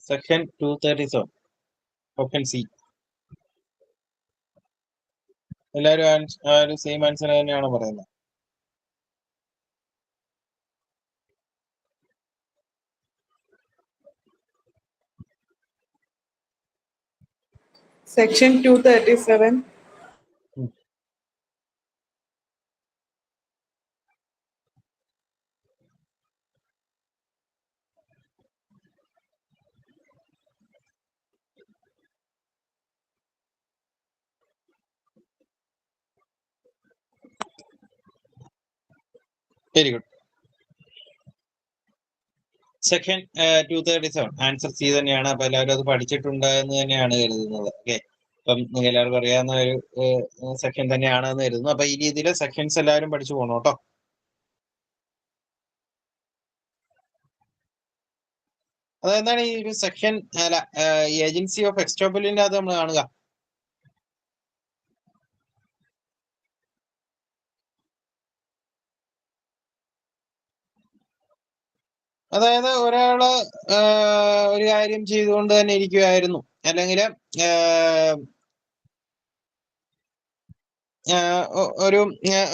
Section 237, option C. എല്ലാവരും സെയിം ആൻസർ തന്നെയാണോ പറയുന്നത്? Section 237. Very good. Section 237 answer C തന്നെയാണ്. അപ്പൊ എല്ലാവരും അത് പഠിച്ചിട്ടുണ്ട് എന്ന് തന്നെയാണ് കരുതുന്നത്. ഓക്കെ, അപ്പം നിങ്ങൾക്ക് എല്ലാവർക്കും അറിയാവുന്ന ഒരു സെക്ഷൻ തന്നെയാണ് എന്ന് കരുതുന്നു. അപ്പൊ ഈ രീതിയിൽ സെക്ഷൻസ് എല്ലാവരും പഠിച്ചു പോകണം കേട്ടോ. അതെന്താണ് ഈ ഒരു സെക്ഷൻ, അല്ല ഏജൻസി ഓഫ് എക്സ്റ്റോപ്പലിന്റെ അത് നമ്മൾ കാണുക? അതായത് ഒരാള് ഒരു കാര്യം ചെയ്തുകൊണ്ട് തന്നെ ഇരിക്കുകയായിരുന്നു, അല്ലെങ്കിൽ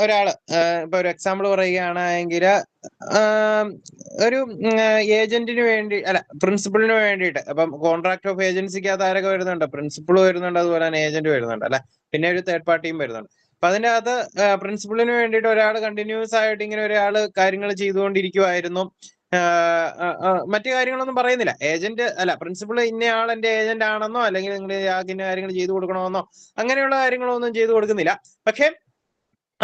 ഒരാള് ഇപ്പൊ ഒരു എക്സാമ്പിൾ പറയുകയാണെങ്കിൽ ഒരു ഏജന്റിന് വേണ്ടി അല്ല പ്രിൻസിപ്പളിന് വേണ്ടിയിട്ട് ഇപ്പം കോൺട്രാക്ട് ഓഫ് ഏജൻസിക്കകത്ത് ആരൊക്കെ വരുന്നുണ്ട്? പ്രിൻസിപ്പൾ വരുന്നുണ്ട്, അതുപോലെ തന്നെ ഏജന്റ് വരുന്നുണ്ട് അല്ലെ, പിന്നെ ഒരു തേർഡ് പാർട്ടിയും വരുന്നുണ്ട്. അപ്പൊ അതിന്റെ അകത്ത് പ്രിൻസിപ്പളിന് വേണ്ടിയിട്ട് ഒരാൾ കണ്ടിന്യൂസ് ആയിട്ട് ഇങ്ങനെ ഒരാൾ കാര്യങ്ങൾ ചെയ്തുകൊണ്ടിരിക്കുവായിരുന്നു. മറ്റു കാര്യങ്ങളൊന്നും പറയുന്നില്ല. ഏജന്റ് അല്ല പ്രിൻസിപ്പൾ ഇന്നയാൾ എന്റെ ഏജന്റ് ആണെന്നോ അല്ലെങ്കിൽ നിങ്ങൾ ഇന്ന കാര്യങ്ങൾ ചെയ്തു കൊടുക്കണമെന്നോ അങ്ങനെയുള്ള കാര്യങ്ങളൊന്നും ചെയ്തു കൊടുക്കുന്നില്ല. പക്ഷെ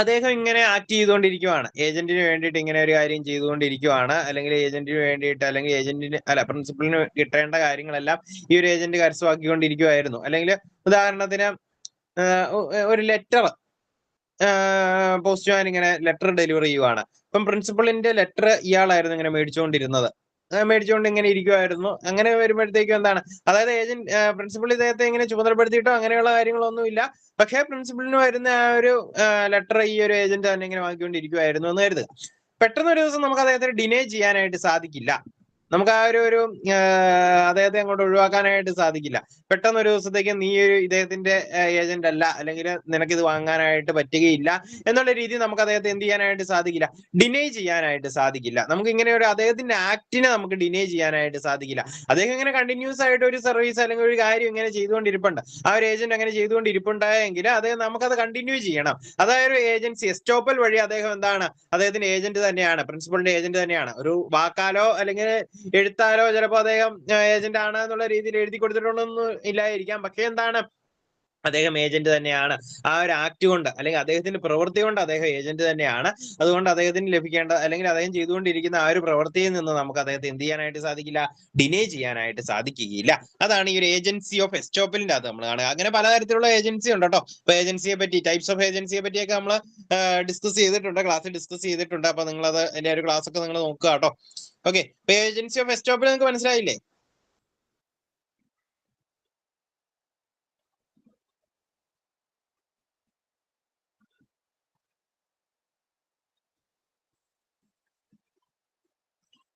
അദ്ദേഹം ഇങ്ങനെ ആക്ട് ചെയ്തുകൊണ്ടിരിക്കുവാണ്, ഏജന്റിന് വേണ്ടിയിട്ട് ഇങ്ങനെ ഒരു കാര്യം ചെയ്തുകൊണ്ടിരിക്കുവാണ്, അല്ലെങ്കിൽ ഏജന്റിന് വേണ്ടിയിട്ട് അല്ലെങ്കിൽ ഏജന്റിന് അല്ല പ്രിൻസിപ്പളിന് കിട്ടേണ്ട കാര്യങ്ങളെല്ലാം ഈ ഒരു ഏജന്റ് കരസ്ഥമാക്കിക്കൊണ്ടിരിക്കുവായിരുന്നു. അല്ലെങ്കിൽ ഉദാഹരണത്തിന് ഒരു ലെറ്റർ പോസ്റ്റ്മാൻ ഇങ്ങനെ ലെറ്റർ ഡെലിവറി ചെയ്യുവാണ്. ഇപ്പം പ്രിൻസിപ്പളിന്റെ ലെറ്റർ ഇയാളായിരുന്നു ഇങ്ങനെ മേടിച്ചുകൊണ്ട് ഇങ്ങനെ ഇരിക്കുവായിരുന്നു. അങ്ങനെ വരുമ്പോഴത്തേക്കും എന്താണ്, അതായത് പ്രിൻസിപ്പൾ ഇദ്ദേഹത്തെ ഇങ്ങനെ ചുമതലപ്പെടുത്തിയിട്ടോ അങ്ങനെയുള്ള കാര്യങ്ങളൊന്നും ഇല്ല. പക്ഷേ പ്രിൻസിപ്പളിന് വരുന്ന ആ ഒരു ലെറ്റർ ഈ ഒരു ഏജന്റ് തന്നെ ഇങ്ങനെ വാങ്ങിക്കൊണ്ടിരിക്കുവായിരുന്നു എന്ന് കരുതുക. പെട്ടെന്ന് ഒരു ദിവസം നമുക്ക് അദ്ദേഹത്തിന് ഡിനേ ചെയ്യാനായിട്ട് സാധിക്കില്ല. നമുക്ക് ആ ഒരു അദ്ദേഹത്തെ അങ്ങോട്ട് ഒഴിവാക്കാനായിട്ട് സാധിക്കില്ല. പെട്ടെന്ന് ഒരു ദിവസത്തേക്ക് നീ ഒരു ഇദ്ദേഹത്തിന്റെ ഏജന്റ് അല്ല, അല്ലെങ്കിൽ നിനക്ക് ഇത് വാങ്ങാനായിട്ട് പറ്റുകയില്ല എന്നുള്ള രീതിയിൽ നമുക്ക് അദ്ദേഹത്തെ എന്ത് ചെയ്യാനായിട്ട് സാധിക്കില്ല? ഡിനേ ചെയ്യാനായിട്ട് സാധിക്കില്ല. നമുക്ക് ഇങ്ങനെ ഒരു അദ്ദേഹത്തിന്റെ ആക്ടിനെ നമുക്ക് ഡിനേ ചെയ്യാനായിട്ട് സാധിക്കില്ല. അദ്ദേഹം ഇങ്ങനെ കണ്ടിന്യൂസ് ആയിട്ട് ഒരു സർവീസ് അല്ലെങ്കിൽ ഒരു കാര്യം ഇങ്ങനെ ചെയ്തുകൊണ്ടിരിപ്പുണ്ട്, ആ ഒരു ഏജന്റ് അങ്ങനെ ചെയ്തുകൊണ്ടിരിപ്പുണ്ടായെങ്കിൽ അദ്ദേഹം നമുക്കത് കണ്ടിന്യൂ ചെയ്യണം. അതായത് ഒരു ഏജൻസി എസ്റ്റോപ്പൽ വഴി അദ്ദേഹം എന്താണ്, അദ്ദേഹത്തിന്റെ ഏജന്റ് തന്നെയാണ്, പ്രിൻസിപ്പളിന്റെ ഏജന്റ് തന്നെയാണ്. ഒരു വാക്കാലോ അല്ലെങ്കിൽ എഴുത്താലോ ചിലപ്പോൾ അദ്ദേഹം ഏജന്റ് ആണ് എന്നുള്ള രീതിയിൽ എഴുതി കൊടുത്തിട്ടുണ്ടൊന്നും ഇല്ലായിരിക്കാം. പക്ഷെ എന്താണ്, അദ്ദേഹം ഏജന്റ് തന്നെയാണ്. ആ ഒരു ആക്ട് കൊണ്ട് അല്ലെങ്കിൽ അദ്ദേഹത്തിന്റെ പ്രവൃത്തി കൊണ്ട് അദ്ദേഹം ഏജന്റ് തന്നെയാണ്. അതുകൊണ്ട് അദ്ദേഹത്തിന് ലഭിക്കേണ്ട അല്ലെങ്കിൽ അദ്ദേഹം ചെയ്തുകൊണ്ടിരിക്കുന്ന ആ ഒരു പ്രവൃത്തിയിൽ നിന്ന് നമുക്ക് അദ്ദേഹത്തെ എന്ത് ചെയ്യാനായിട്ട് സാധിക്കില്ല? ഡിനേ ചെയ്യാനായിട്ട് സാധിക്കുകയില്ല. അതാണ് ഈ ഒരു ഏജൻസി ഓഫ് എസ്റ്റോപ്പലിന്റെ അകത്ത് നമ്മൾ കാണുക. അങ്ങനെ പലതരത്തിലുള്ള ഏജൻസി ഉണ്ട് കേട്ടോ. ഇപ്പൊ ഏജൻസിയെ പറ്റി, ടൈപ്സ് ഓഫ് ഏജൻസിയെ പറ്റിയൊക്കെ നമ്മൾ ഡിസ്കസ് ചെയ്തിട്ടുണ്ട്, ക്ലാസ്സിൽ ഡിസ്കസ് ചെയ്തിട്ടുണ്ട്. അപ്പൊ നിങ്ങളത് എന്റെ ഒരു ക്ലാസ് ഒക്കെ നിങ്ങൾ നോക്കുക കേട്ടോ. ഓക്കെ, ഇപ്പൊ ഏജൻസി ഓഫ് എസ്റ്റോപ്പൽ നിങ്ങൾക്ക് മനസ്സിലായില്ലേ?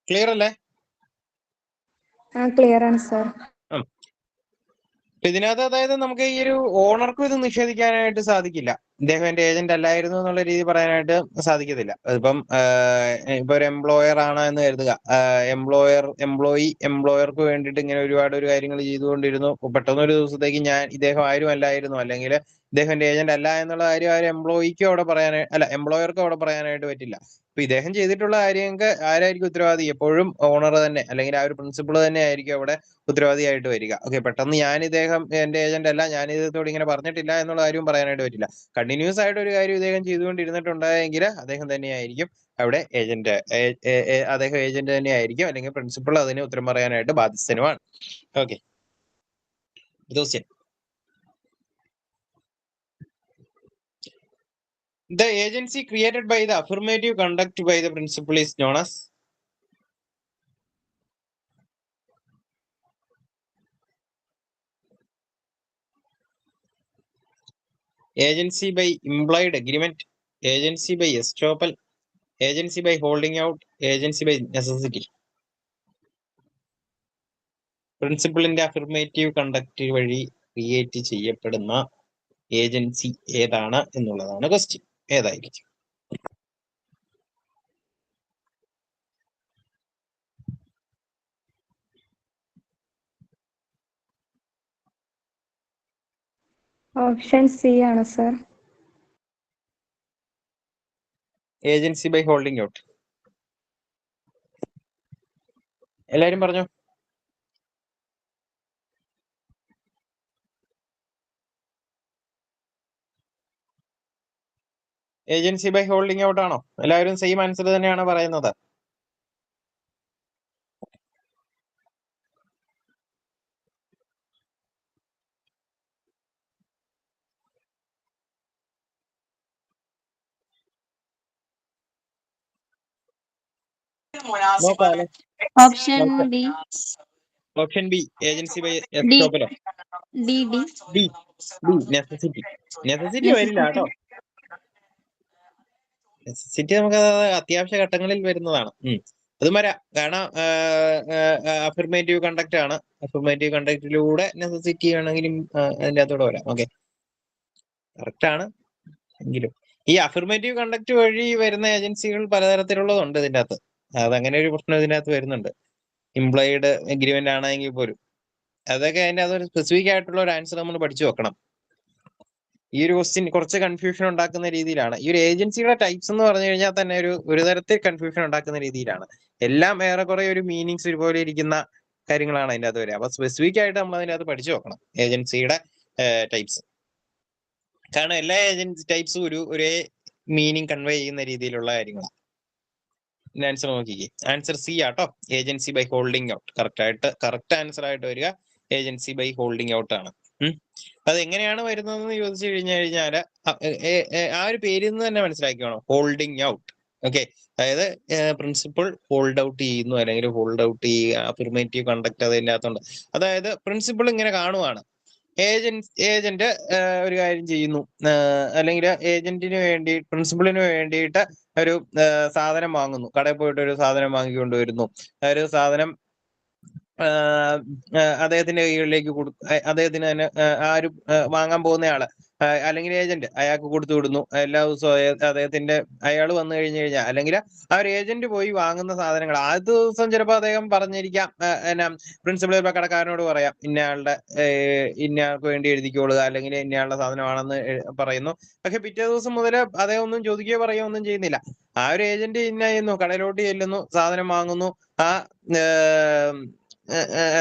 ക്ലിയർ അല്ലേ? ക്ലിയർ ആണ് സർ. ഇതിനകത്ത് അതായത് നമുക്ക് ഈ ഒരു ഓണർക്കും ഇത് നിഷേധിക്കാനായിട്ട് സാധിക്കില്ല. ഇദ്ദേഹം എന്റെ ഏജന്റ് അല്ലായിരുന്നു എന്നുള്ള രീതി പറയാനായിട്ട് സാധിക്കത്തില്ല. ഇപ്പം ഇപ്പൊ ഒരു എംപ്ലോയർ ആണ് എന്ന് കരുതുക. എംപ്ലോയർക്ക് വേണ്ടിയിട്ട് ഇങ്ങനെ ഒരുപാട് ഒരു കാര്യങ്ങൾ ചെയ്തുകൊണ്ടിരുന്നു. പെട്ടെന്ന് ഒരു ദിവസത്തേക്ക് ഇദ്ദേഹം ആരും അല്ലായിരുന്നു, അല്ലെങ്കിൽ ഇദ്ദേഹം എന്റെ ഏജന്റ് അല്ല എന്നുള്ള കാര്യം ആ ഒരു എംപ്ലോയിക്കും അവിടെ എംപ്ലോയർക്കും അവിടെ പറയാനായിട്ട് പറ്റില്ല. ഇപ്പൊ ഇദ്ദേഹം ചെയ്തിട്ടുള്ള കാര്യങ്ങൾക്ക് ആരായിരിക്കും ഉത്തരവാദി? എപ്പോഴും ഓണർ തന്നെ അല്ലെങ്കിൽ ആ ഒരു പ്രിൻസിപ്പൾ തന്നെ ആയിരിക്കും അവിടെ ഉത്തരവാദിയായിട്ട് വരിക. ഓക്കെ, പെട്ടെന്ന് ഇദ്ദേഹം എന്റെ ഏജന്റ് അല്ല, ഞാൻ ഇദ്ദേഹത്തോട് ഇങ്ങനെ പറഞ്ഞിട്ടില്ല എന്നുള്ള കാര്യവും പറയാനായിട്ട് പറ്റില്ല. കണ്ടിന്യൂസ് ആയിട്ട് ഒരു കാര്യം ഇദ്ദേഹം ചെയ്തുകൊണ്ടിരുന്നിട്ടുണ്ടായെങ്കിൽ അദ്ദേഹം തന്നെയായിരിക്കും അവിടെ ഏജന്റ്. അദ്ദേഹം ഏജന്റ് തന്നെയായിരിക്കും, അല്ലെങ്കിൽ പ്രിൻസിപ്പൾ അതിന് ഉത്തരം പറയാനായിട്ട് ബാധ്യസ്ഥനുമാണ്. Okay, question. The agency created by the affirmative conduct by the principal is known as agency by implied agreement, agency by estoppel, agency by holding out, agency by necessity. പ്രിൻസിപ്പളിന്റെ affirmative conduct വഴി create ചെയ്യപ്പെടുന്ന agency ഏതാണ് എന്നുള്ളതാണ് question. ഏതായിരിക്കും? Option C ആണ് sir. Agency by holding out. എല്ലാരും പറഞ്ഞോ. Agency by holding out ആണോ? എല്ലാവരും സെയിം ആൻസർ തന്നെയാണ് പറയുന്നത്? Option D. Option B, agency by എസ്റ്റോപ്പലോ? ഡി നെസസിറ്റി വരില്ല കേട്ടോ. നെസസിറ്റി നമുക്ക് അത്യാവശ്യ ഘട്ടങ്ങളിൽ വരുന്നതാണ്. അതും വരാം, കാരണം അഫർമേറ്റീവ് കണ്ടക്ട് ആണ്. അഫർമേറ്റീവ് കണ്ടക്റ്റിലൂടെ നെസസിറ്റി ആണെങ്കിലും അതിൻ്റെ അകത്തൂടെ വരാം. ഓക്കെ, കറക്റ്റ് ആണ്. എങ്കിലും ഈ അഫിർമേറ്റീവ് കണ്ടക്ട് വഴി വരുന്ന ഏജൻസികൾ പലതരത്തിലുള്ളതുണ്ട് ഇതിൻ്റെ അകത്ത്. അതങ്ങനെ ഒരു പ്രശ്നം ഇതിൻ്റെ അകത്ത് വരുന്നുണ്ട്. ഇംപ്ലോയിഡ് എഗ്രിമെന്റ് ആണെങ്കിൽ പോലും അതൊക്കെ അതിൻ്റെ അതൊരു സ്പെസിഫിക് ആയിട്ടുള്ള ഒരു ആൻസർ നമ്മൾ പഠിച്ചു വെക്കണം. ഈ ഒരു ക്വസ്റ്റ്യൻ കുറച്ച് കൺഫ്യൂഷൻ ഉണ്ടാക്കുന്ന രീതിയിലാണ്. ഈ ഒരു ഏജൻസിയുടെ ടൈപ്സ് എന്ന് പറഞ്ഞു കഴിഞ്ഞാൽ തന്നെ ഒരു തരത്തിൽ കൺഫ്യൂഷൻ ഉണ്ടാക്കുന്ന രീതിയിലാണ്. എല്ലാം ഏറെക്കുറെ ഒരു മീനിങ്സ് ഒരുപോലെ ഇരിക്കുന്ന കാര്യങ്ങളാണ് അതിൻ്റെ അകത്ത് വരിക. അപ്പൊ സ്പെസിഫിക് ആയിട്ട് നമ്മൾ അതിൻ്റെ അകത്ത് പഠിച്ചു വെക്കണം ഏജൻസിയുടെ ടൈപ്സ്. കാരണം എല്ലാ ഏജൻസി ടൈപ്സും ഒരേ മീനിങ് കൺവേ ചെയ്യുന്ന രീതിയിലുള്ള കാര്യങ്ങളാണ്. ആൻസർ നോക്കിക്കേ, ആൻസർ സി ആട്ടോ, agency by holding out. Correct answer ആയിട്ട് വരിക ഏജൻസി ബൈ ഹോൾഡിംഗ് ഔട്ട് ആണ്. അത് എങ്ങനെയാണ് വരുന്നതെന്ന് ചോദിച്ചു കഴിഞ്ഞാൽ ആ ഒരു പേരിൽ നിന്ന് തന്നെ മനസ്സിലാക്കിയാണോ, ഹോൾഡിംഗ് ഔട്ട്. ഓക്കെ, അതായത് പ്രിൻസിപ്പിൾ ഹോൾഡ് ഔട്ട് ചെയ്യുന്നു അല്ലെങ്കിൽ ഹോൾഡ് ഔട്ട് ചെയ്യുക, അഫിർമേറ്റീവ് കണ്ടക്ട് അതിൻ്റെ അകത്തുണ്ട്. അതായത് പ്രിൻസിപ്പിൾ ഇങ്ങനെ കാണുവാണ്, ഏജന്റ് ഒരു കാര്യം ചെയ്യുന്നു, അല്ലെങ്കിൽ ഏജന്റിന് വേണ്ടി പ്രിൻസിപ്പളിന് വേണ്ടിയിട്ട് ഒരു സാധനം വാങ്ങുന്നു, കടയിൽ പോയിട്ട് ഒരു സാധനം വാങ്ങിക്കൊണ്ട് വരുന്നു. ഒരു സാധനം അദ്ദേഹത്തിന്റെ കൈകളിലേക്ക് അദ്ദേഹത്തിന് തന്നെ ആ ഒരു വാങ്ങാൻ പോകുന്നയാള് അല്ലെങ്കിൽ ഏജന്റ് അയാൾക്ക് കൊടുത്തു വിടുന്നു. എല്ലാ ദിവസവും അദ്ദേഹത്തിന്റെ അയാൾ വന്നു കഴിഞ്ഞാൽ അല്ലെങ്കിൽ ആ ഒരു ഏജന്റ് പോയി വാങ്ങുന്ന സാധനങ്ങൾ ആദ്യത്തെ ദിവസം ചിലപ്പോൾ അദ്ദേഹം പറഞ്ഞിരിക്കാം, എന്നാ പ്രിൻസിപ്പൾ ചിലപ്പോൾ കടക്കാരനോട് പറയാം ഇന്നയാൾക്ക് വേണ്ടി എഴുതിക്കോളുക അല്ലെങ്കിൽ ഇന്നയാളുടെ സാധനമാണെന്ന് പറയുന്നു. പക്ഷെ പിറ്റേ ദിവസം മുതൽ അദ്ദേഹം ഒന്നും ചോദിക്കുകയോ പറയുകയോ ഒന്നും ചെയ്യുന്നില്ല. ആ ഒരു ഏജന്റ് ഇന്ന ചെയ്യുന്നു, കടയിലോട്ട് ചെല്ലുന്നു, സാധനം വാങ്ങുന്നു. ആ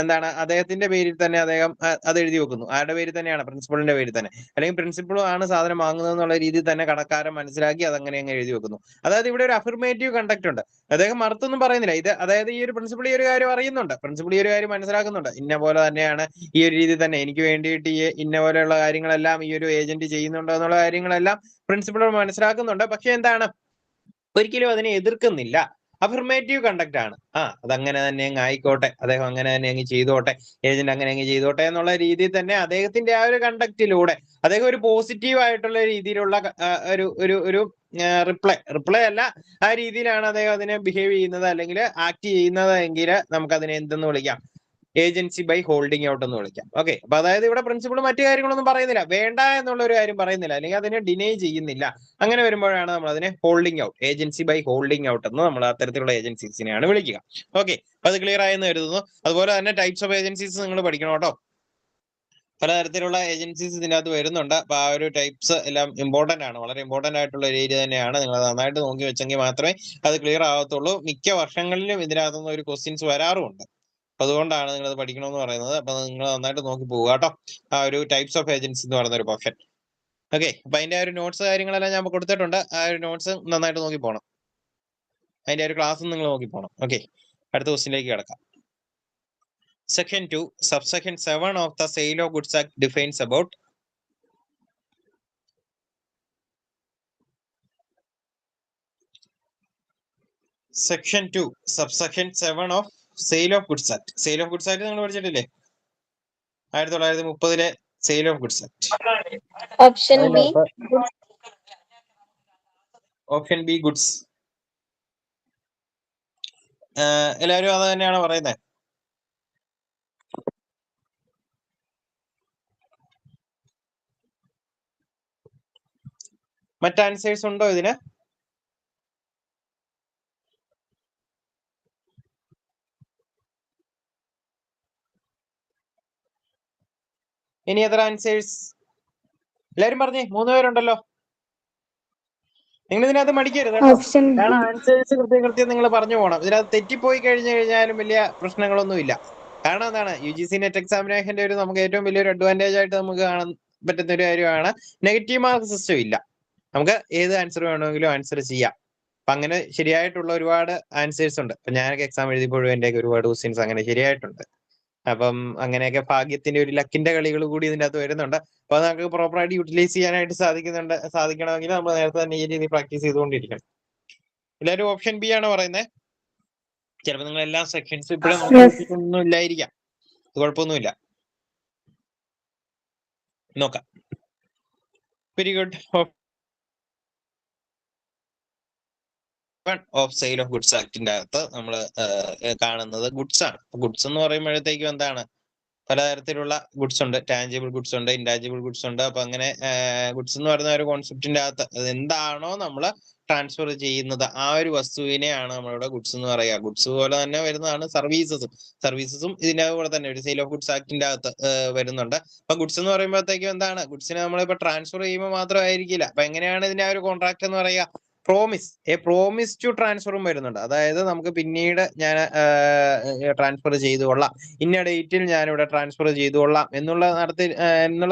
എന്താണ് അദ്ദേഹത്തിന്റെ പേരിൽ തന്നെ അദ്ദേഹം അത് എഴുതി വെക്കുന്നു. ആരുടെ പേരിൽ തന്നെയാണ്, പ്രിൻസിപ്പളിന്റെ പേരിൽ തന്നെ, അല്ലെങ്കിൽ പ്രിൻസിപ്പളും ആണ് സാധനം വാങ്ങുന്നത് എന്നുള്ള രീതിയിൽ തന്നെ കടക്കാരൻ മനസ്സിലാക്കി അതങ്ങനെ അങ്ങ് എഴുതി വെക്കുന്നു. അതായത് ഇവിടെ ഒരു അഫിർമേറ്റീവ് കണ്ടക്ട് ഉണ്ട്. അദ്ദേഹം മറുത്തൊന്നും പറയുന്നില്ല. ഇത് അതായത് ഈ ഒരു പ്രിൻസിപ്പൾ ഈ ഒരു കാര്യം അറിയുന്നുണ്ട്, പ്രിൻസിപ്പൾ ഈ ഒരു കാര്യം മനസ്സിലാക്കുന്നുണ്ട്. ഇന്ന പോലെ തന്നെയാണ് ഈ ഒരു രീതി തന്നെ എനിക്ക് വേണ്ടിയിട്ട് ഈ ഇന്ന പോലെയുള്ള കാര്യങ്ങളെല്ലാം ഈ ഒരു ഏജന്റ് ചെയ്യുന്നുണ്ടോ എന്നുള്ള കാര്യങ്ങളെല്ലാം പ്രിൻസിപ്പൾ മനസ്സിലാക്കുന്നുണ്ട്. പക്ഷെ എന്താണ്, ഒരിക്കലും അതിനെ എതിർക്കുന്നില്ല. അഫിർമേറ്റീവ് കണ്ടക്ട് ആണ്. അതങ്ങനെ തന്നെ അങ്ങ് ആയിക്കോട്ടെ, അദ്ദേഹം അങ്ങനെ തന്നെ അങ്ങ് ചെയ്തോട്ടെ, ഏജന്റ് അങ്ങനെ അങ്ങ് ചെയ്തോട്ടെ എന്നുള്ള രീതിയിൽ തന്നെ അദ്ദേഹത്തിന്റെ ആ ഒരു കണ്ടക്റ്റിലൂടെ അദ്ദേഹം ഒരു പോസിറ്റീവ് ആയിട്ടുള്ള രീതിയിലുള്ള ഒരു റിപ്ലൈ അല്ല, ആ രീതിയിലാണ് അദ്ദേഹം അതിനെ ബിഹേവ് ചെയ്യുന്നത് അല്ലെങ്കിൽ ആക്ട് ചെയ്യുന്നത് എങ്കിൽ നമുക്ക് അതിനെ എന്തെന്ന് വിളിക്കാം, ഏജൻസി ബൈ ഹോൾഡിംഗ് ഔട്ട് എന്ന് വിളിക്കാം. ഓക്കെ, അപ്പൊ അതായത് ഇവിടെ പ്രിൻസിപ്പിൾ മറ്റു കാര്യങ്ങളൊന്നും പറയുന്നില്ല, വേണ്ട എന്നുള്ള ഒരു കാര്യം പറയുന്നില്ല, അല്ലെങ്കിൽ അതിനെ ഡിനൈ ചെയ്യുന്നില്ല. അങ്ങനെ വരുമ്പോഴാണ് നമ്മൾ അതിനെ holding out, agency by holding out എന്ന് നമ്മൾ അത്തരത്തിലുള്ള ഏജൻസീസിനെയാണ് വിളിക്കുക. ഓക്കെ, അത് ക്ലിയർ ആയെന്ന് കരുതുന്നു. അതുപോലെ തന്നെ ടൈപ്സ് ഓഫ് ഏജൻസീസ് നിങ്ങൾ പഠിക്കണം കേട്ടോ. പലതരത്തിലുള്ള ഏജൻസീസ് ഇതിനകത്ത് വരുന്നുണ്ട്. അപ്പൊ ആ ഒരു ടൈപ്സ് എല്ലാം ഇമ്പോർട്ടന്റ് ആണ്, വളരെ ഇമ്പോർട്ടന്റ് ആയിട്ടുള്ള ഒരു ഏരിയ തന്നെയാണ്. നിങ്ങൾ നന്നായിട്ട് നോക്കി വെച്ചെങ്കിൽ മാത്രമേ അത് ക്ലിയർ ആവത്തുള്ളൂ. മിക്ക വർഷങ്ങളിലും ഇതിനകത്തുനിന്ന് ഒരു ക്വസ്റ്റ്യൻസ് വരാറുമുണ്ട്. അതുകൊണ്ടാണ് നിങ്ങൾ അത് പഠിക്കണമെന്ന് പറയുന്നത്. അപ്പൊ നിങ്ങൾ നന്നായിട്ട് നോക്കി പോവുക കേട്ടോ, ആ ഒരു ടൈപ്സ് ഓഫ് ഏജൻസി എന്ന് പറയുന്ന ഒരു പോർഷൻ. ഓക്കെ, അപ്പൊ അതിന്റെ ആ ഒരു നോട്ട്സ് കാര്യങ്ങളെല്ലാം ഞാൻ കൊടുത്തിട്ടുണ്ട്. ആ ഒരു നോട്ട്സ് നന്നായിട്ട് നോക്കി പോകണം, അതിന്റെ ഒരു ക്ലാസ് നിങ്ങൾ നോക്കി പോകണം. ഓക്കെ, അടുത്ത ക്വസ്റ്റ്യനിലേക്ക് കിടക്കാം. Section 2, subsection 7 of the Sale of Goods Act defines about Section 2, subsection 7 of Sale of Goods Act. Sale of Goods Act നിങ്ങൾ പഠിച്ചിട്ടില്ലേ? 1930 Sale of Goods Act. Option B. Option B goods. എല്ലാവരും അത് തന്നെയാണ് പറയുന്നത്. മറ്റ് answers ഉണ്ടോ ഇതിന്? ഇനി എത്ര ആൻസേഴ്സ്? എല്ലാരും പറഞ്ഞേ, 3 പേരുണ്ടല്ലോ. നിങ്ങൾ ഇതിനകത്ത് മടിക്കരുത് കേട്ടോ, കാരണം ആൻസേഴ്സ് കൃത്യം നിങ്ങൾ പറഞ്ഞു പോകണം. ഇതിനകത്ത് തെറ്റിപ്പോയി കഴിഞ്ഞു കഴിഞ്ഞാലും വലിയ പ്രശ്നങ്ങളൊന്നുമില്ല. കാരണം എന്താണ്, UGC നെറ്റ് എക്സാമിനേഷന്റെ ഒരു നമുക്ക് ഏറ്റവും വലിയൊരു അഡ്വാൻറ്റേജ് ആയിട്ട് നമുക്ക് കാണാൻ പറ്റുന്ന ഒരു കാര്യമാണ് നെഗറ്റീവ് മാർക്ക് സിസ്റ്റം ഇല്ല. നമുക്ക് ഏത് ആൻസർ വേണമെങ്കിലും ആൻസർ ചെയ്യാം. അപ്പൊ അങ്ങനെ ശരിയായിട്ടുള്ള ഒരുപാട് ആൻസേഴ്സ് ഉണ്ട്. അപ്പൊ ഞാനൊക്കെ എക്സാം എഴുതിയപ്പോഴും എന്റെയൊക്കെ ഒരുപാട് ക്വസ്റ്റ്യൻസ് അങ്ങനെ ശരിയായിട്ടുണ്ട്. അപ്പം അങ്ങനെയൊക്കെ ഭാഗ്യത്തിന്റെ ഒരു ലക്കിന്റെ കളികൾ കൂടി ഇതിന്റെ അകത്ത് വരുന്നുണ്ട്. അപ്പൊ നമുക്ക് പ്രോപ്പറായിട്ട് യൂട്ടിലൈസ് ചെയ്യാനായിട്ട് സാധിക്കണമെങ്കിൽ നമ്മൾ നേരത്തെ തന്നെ ഈ രീതി പ്രാക്ടീസ് ചെയ്തുകൊണ്ടിരിക്കണം. എല്ലാവരും ഓപ്ഷൻ ബി ആണ് പറയുന്നത്. ചിലപ്പോൾ നിങ്ങൾ എല്ലാ സെക്ഷൻസും ഇപ്പോഴും നോക്കിയിട്ടൊന്നും ഇല്ലായിരിക്കാം, അത് കുഴപ്പമൊന്നുമില്ല, നോക്കാം. Very good. Of sale of goods ആക്ടിന്റെ അകത്ത് നമ്മൾ കാണുന്നത് ഗുഡ്സ് ആണ്. ഗുഡ്സ് എന്ന് പറയുമ്പോഴത്തേക്കും എന്താണ്, പലതരത്തിലുള്ള ഗുഡ്സ് ഉണ്ട്, ടാഞ്ചിബിൾ ഗുഡ്സ് ഉണ്ട്, ഇൻടാഞ്ചിബിൾ ഗുഡ്സ് ഉണ്ട്. അപ്പൊ അങ്ങനെ ഗുഡ്സ് എന്ന് പറയുന്ന ഒരു കോൺസെപ്റ്റിന്റെ അകത്ത് അത് എന്താണോ നമ്മൾ ട്രാൻസ്ഫർ ചെയ്യുന്നത് ആ ഒരു വസ്തുവിനെയാണ് നമ്മളിവിടെ ഗുഡ്സ് എന്ന് പറയുക. ഗുഡ്സ് പോലെ തന്നെ വരുന്നതാണ് സർവീസസും ഇതിന്റെ കൂടെ തന്നെ ഒരു സെയിൽ ഓഫ് ഗുഡ്സ് ആക്ടിന്റെ അകത്ത് വരുന്നുണ്ട്. അപ്പൊ ഗുഡ്സ് എന്ന് പറയുമ്പോഴത്തേക്കും എന്താണ്, ഗുഡ്സിനെ നമ്മളിപ്പോ ട്രാൻസ്ഫർ ചെയ്യുമ്പോൾ മാത്രമായിരിക്കില്ല. അപ്പൊ എങ്ങനെയാണ് ഇതിന്റെ ആ ഒരു കോൺട്രാക്ട് എന്ന് പറയുക? പ്രോമിസ് ടു ട്രാൻസ്ഫറും വരുന്നുണ്ട്. അതായത് നമുക്ക് പിന്നീട് ഞാൻ ട്രാൻസ്ഫർ ചെയ്തു കൊള്ളാം, ഇന്ന ഡേറ്റിൽ ഞാനിവിടെ ട്രാൻസ്ഫർ ചെയ്തു കൊള്ളാം എന്നുള്ള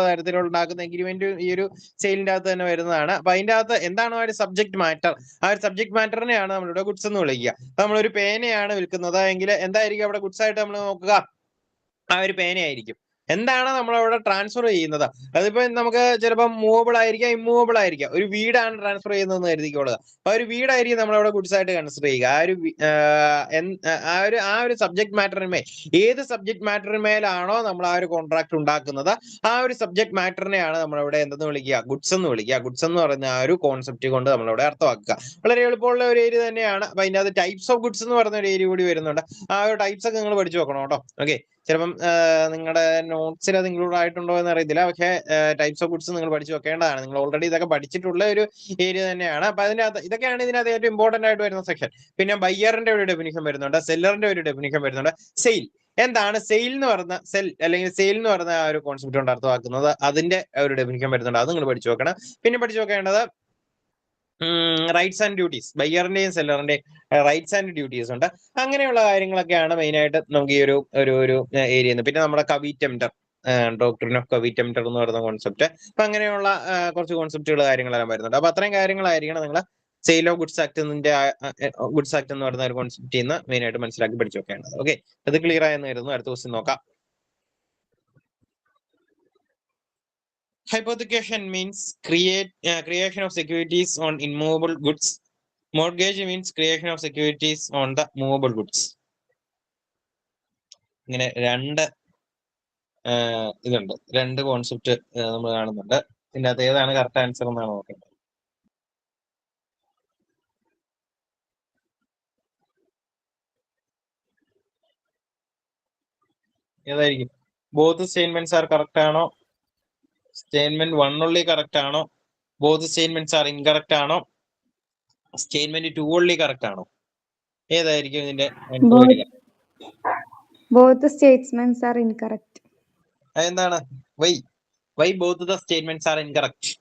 തരത്തിൽ ഉണ്ടാക്കുന്ന എഗ്രിമെന്റ് ഈ ഒരു സെയിലിന്റെ അകത്ത് തന്നെ വരുന്നതാണ്. അപ്പൊ അതിന്റെ അകത്ത് എന്താണ് ആ ഒരു സബ്ജക്ട് മാറ്റർ? ആ ഒരു സബ്ജക്ട് മാറ്ററിനെയാണ് നമ്മളിവിടെ ഗുഡ്സ് എന്ന് വിളിക്കുക. അപ്പൊ നമ്മളൊരു പേനയാണ് വിൽക്കുന്നത് എങ്കിൽ എന്തായിരിക്കും അവിടെ ഗുഡ്സ് ആയിട്ട് നമ്മൾ നോക്കുക? ആ ഒരു പേനയായിരിക്കും. എന്താണ് നമ്മളവിടെ ട്രാൻസ്ഫർ ചെയ്യുന്നത്? അതിപ്പോ നമുക്ക് ചിലപ്പോൾ മൂവബിൾ ആയിരിക്കാം, ഇമ്മൂവബിൾ ആയിരിക്കാം. ഒരു വീടാണ് ട്രാൻസ്ഫർ ചെയ്യുന്നതെന്ന് കരുതിക്കോളുക. അപ്പൊ ഒരു വീടായിരിക്കും നമ്മളവിടെ ഗുഡ്സ് ആയിട്ട് കൺസിഡർ ചെയ്യുക. ആ ഒരു സബ്ജക്ട് മാറ്ററിന്മേൽ, ഏത് സബ്ജക്ട് മാറ്ററിന്മേലാണോ നമ്മൾ ആ ഒരു കോൺട്രാക്ട് ഉണ്ടാക്കുന്നത് ആ ഒരു സബ്ജക്ട് മാറ്ററിനെയാണ് നമ്മളിവിടെ എന്തെന്ന് വിളിക്കുക? ഗുഡ്സ് എന്ന് വിളിക്കുക. ഗുഡ്സ് എന്ന് പറയുന്ന ആ ഒരു കോൺസെപ്റ്റ് കൊണ്ട് നമ്മളിവിടെ അർത്ഥമാക്കുക. വളരെ എളുപ്പമുള്ള ഒരു ഏരിയ തന്നെയാണ്. അപ്പൊ അതിന്റെ അത് ടൈപ്സ് ഓഫ് ഗുഡ്സ് എന്ന് പറയുന്ന ഒരു ഏരിയ കൂടി വരുന്നുണ്ട്. ആ ഒരു ടൈപ്സ് ഒക്കെ നിങ്ങൾ പഠിച്ചു നോക്കണം കേട്ടോ. ഓക്കെ, ചിലപ്പം നിങ്ങളുടെ നോട്ട്സിൽ അത് ഇൻക്ലൂഡ് ആയിട്ടുണ്ടോ എന്ന് അറിയത്തില്ല. പക്ഷേ ടൈപ്സ് ഓഫ് ഗുഡ്സ് നിങ്ങൾ പഠിച്ചു വെക്കേണ്ടതാണ്. നിങ്ങൾ ഓൾറെഡി ഇതൊക്കെ പഠിച്ചിട്ടുള്ള ഒരു ഏരിയ തന്നെയാണ്. അപ്പൊ അതിനകത്ത് ഇതൊക്കെയാണ് ഇതിനകത്ത് ഏറ്റവും ഇമ്പോർട്ടന്റ് ആയിട്ട് വരുന്ന സെക്ഷൻ. പിന്നെ ബയ്യറിന്റെ ഒരു ഡെഫിനിഷൻ വരുന്നുണ്ട്, സെല്ലറിന്റെ ഒരു ഡെഫിനിഷൻ വരുന്നുണ്ട്. സെയിൽ എന്താണ്? സെയിൽ എന്ന് പറഞ്ഞ സെയിൽ എന്ന് പറഞ്ഞ ആ ഒരു കോൺസെപ്റ്റ് കൊണ്ട് അർത്ഥമാക്കുന്നത് അതിന്റെ ഒരു ഡെഫിനിഷൻ വരുന്നുണ്ട്. അത് നിങ്ങൾ പഠിച്ചു വെക്കണം. പിന്നെ പഠിച്ചു വെക്കേണ്ടത് റൈറ്റ്സ് ആൻഡ് ഡ്യൂട്ടീസ്, ബയ്യറിന്റെയും സെല്ലറിന്റെയും റൈറ്റ്സ് ആൻഡ് ഡ്യൂട്ടീസ് ഉണ്ട്. അങ്ങനെയുള്ള കാര്യങ്ങളൊക്കെയാണ് മെയിൻ ആയിട്ട് നമുക്ക് ഈ ഒരു ഏരിയ. പിന്നെ നമ്മുടെ കവിറ്റംഡർ, ഡോക്ടറിൻ ഓഫ് കവിറ്റംഡർ എന്ന് പറയുന്ന കോൺസെപ്റ്റ്. അപ്പൊ അങ്ങനെയുള്ള കുറച്ച് കോൺസെപ്റ്റുകൾ കാര്യങ്ങളെല്ലാം വരുന്നുണ്ട്. അപ്പൊ അത്രയും കാര്യങ്ങളായിരിക്കണം നിങ്ങൾ സെയിൽ ഓഫ് ഗുഡ്സ് ആക്ട് എന്ന് പറയുന്ന ഒരു കോൺസെപ്റ്റിൽ നിന്ന് മെയിൻ ആയിട്ട് മനസ്സിലാക്കി പഠിച്ചു വെക്കേണ്ടത്. ഓക്കെ, അത് ക്ലിയർ ആയെന്ന് വരുന്നു. അടുത്ത ക്വസ്റ്റ്യൻ നോക്കാം. Hypothecation means creation of securities on immovable goods. Mortgage means creation of securities on the movable goods. ഇങ്ങനെ രണ്ട് കോൺസെപ്റ്റ് നമ്മൾ കാണുന്നുണ്ട്. ഇതിന്റെ അത് ഏതാണ് കറക്റ്റ് ആൻസർ എന്നാണ് നോക്കേണ്ടത്. ഏതായിരിക്കും? ബോത്ത് സ്റ്റേറ്റ്മെന്റ്സ് ആർ കറക്റ്റ് ആണോ? സ്റ്റേറ്റ്മെന്റ് 1 only കറക്റ്റ് ആണോ? ബോത്ത് സ്റ്റേറ്റ്മെന്റ്സ് ആർ ഇൻകറക്റ്റ് ആണോ? സ്റ്റേറ്റ്മെന്റ് 2 only കറക്റ്റ് ആണോ? ഏതായിരിക്കും ഇതിന്റെ ആൻസർ വരിക? Both statements are incorrect. അതെന്താണ്? Why both the statements are incorrect?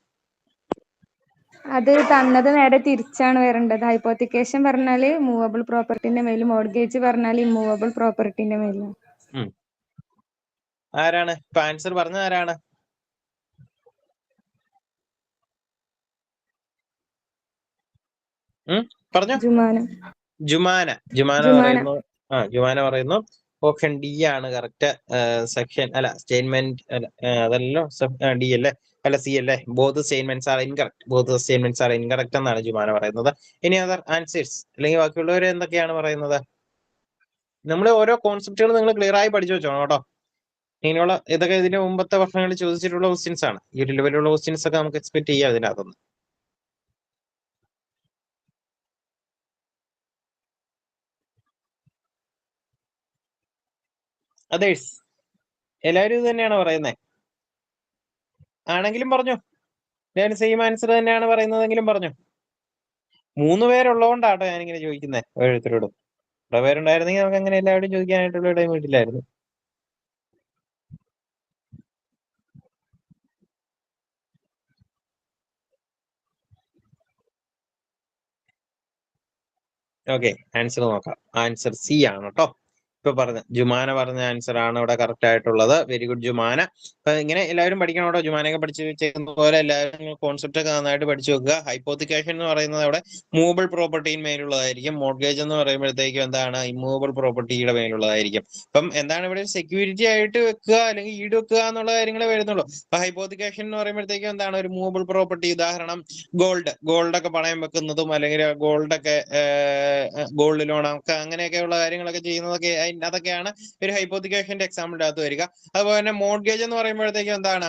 അത് തന്നത് നേരെ തിരിച്ചാണ് വരേണ്ടത്. ഹൈപ്പോത്തിക്കേഷൻ പറഞ്ഞാല് മൂവബിൾ പ്രോപ്പർട്ടിന്റെ മേലും, മോർഗേജ് പറഞ്ഞാൽ ഇമ്മൂവബിൾ പ്രോപ്പർട്ടിന്റെ മേലും. ആരാണ് ഇപ്പൊ ആൻസർ പറഞ്ഞത്? ആരാണ്? പറഞ്ഞു. ജുമാന പറയുന്നു ഓപ്ഷൻ ഡി ആണ് കറക്റ്റ്. സെക്ഷൻ അല്ല, സ്റ്റേറ്റ്മെന്റ് അതല്ലോ, ഡി അല്ലേ? അല്ല, സി അല്ലേ? ബോത്ത് സ്റ്റേറ്റ്മെന്റ്സ് ആർ ഇൻകറക്റ്റ് എന്നാണ് ജുമാന പറയുന്നത്. ഇനി അതർ ആൻസേഴ്സ് അല്ലെങ്കിൽ ബാക്കിയുള്ളവർ എന്തൊക്കെയാണ് പറയുന്നത്? നമ്മൾ ഓരോ കോൺസെപ്റ്റുകൾ നിങ്ങൾ ക്ലിയർ ആയി പഠിച്ചു വെച്ചോണം കേട്ടോ. ഇങ്ങനെയുള്ള ഇതൊക്കെ ഇതിന്റെ മുമ്പത്തെ വർഷങ്ങളിൽ ചോദിച്ചിട്ടുള്ള ക്വസ്റ്റ്യൻസ് ആണ്. ഈ ഒരു ലെവലുള്ള ക്വസ്റ്റ്യൻസ് ഒക്കെ നമുക്ക് എക്സ്പെക്ട് ചെയ്യാം ഇതിനകത്തുനിന്ന്. അതേഴ്സ് എല്ലാവരും ഇത് തന്നെയാണ് പറയുന്നത് ആണെങ്കിലും പറഞ്ഞു. ഞാൻ സെയിം ആൻസർ തന്നെയാണ് പറയുന്നതെങ്കിലും പറഞ്ഞു. 3 പേരുള്ളതുകൊണ്ടാട്ടോ ഞാനിങ്ങനെ ചോദിക്കുന്നത് ഓരോരുത്തരോടും. കുറെ പേരുണ്ടായിരുന്നെങ്കിൽ നമുക്ക് അങ്ങനെ എല്ലാവരും ചോദിക്കാനായിട്ടുള്ള ടൈം കിട്ടില്ലായിരുന്നു. ഓക്കെ, ആൻസർ നോക്കാം. ആൻസർ സി ആണ് കേട്ടോ. ഇപ്പൊ പറഞ്ഞ ജുമാന പറഞ്ഞ ആൻസർ ആണ് ഇവിടെ കറക്റ്റ് ആയിട്ടുള്ളത്. Very good Jumana. അപ്പൊ ഇങ്ങനെ എല്ലാവരും പഠിക്കണം കേട്ടോ. ജുമാനയൊക്കെ പഠിച്ചു വെച്ചേക്കുന്ന പോലെ എല്ലാവരും കോൺസെപ്റ്റ് ഒക്കെ നന്നായിട്ട് പഠിച്ചു വെക്കുക. ഹൈപ്പോത്തിക്കേഷൻ എന്ന് പറയുന്നത് അവിടെ മൂവബിൾ പ്രോപ്പർട്ടിயின் മേലുള്ളതായിരിക്കും. മോർഗേജ് എന്ന് പറയുമ്പോഴത്തേക്കും എന്താണ്? ഇമ്മൂവബിൾ പ്രോപ്പർട്ടിയുടെ മേലുള്ളതായിരിക്കും. അപ്പം എന്താണ് ഇവിടെ സെക്യൂരിറ്റി ആയിട്ട് വെക്കുക അല്ലെങ്കിൽ ഈട് വെക്കുക എന്നുള്ള കാര്യങ്ങളെ വരുന്നുള്ളൂ. അപ്പൊ ഹൈപ്പോത്തിക്കേഷൻ എന്ന് പറയുമ്പോഴത്തേക്കും എന്താണ്? ഒരു മൂവബിൾ പ്രോപ്പർട്ടി. ഉദാഹരണം ഗോൾഡൊക്കെ പണയം വെക്കുന്നതും അല്ലെങ്കിൽ ഗോൾഡൊക്കെ ഗോൾഡ് ലോൺ ഒക്കെ അങ്ങനെയൊക്കെയുള്ള കാര്യങ്ങളൊക്കെ ചെയ്യുന്നതൊക്കെ അതൊക്കെയാണ് ഒരു ഹൈപ്പോത്തിക്കേഷന്റെ എക്സാമ്പിളിന്റെ അകത്ത് വരിക. അതുപോലെ തന്നെ മോർഗേജ് എന്ന് പറയുമ്പോഴത്തേക്കും എന്താണ്?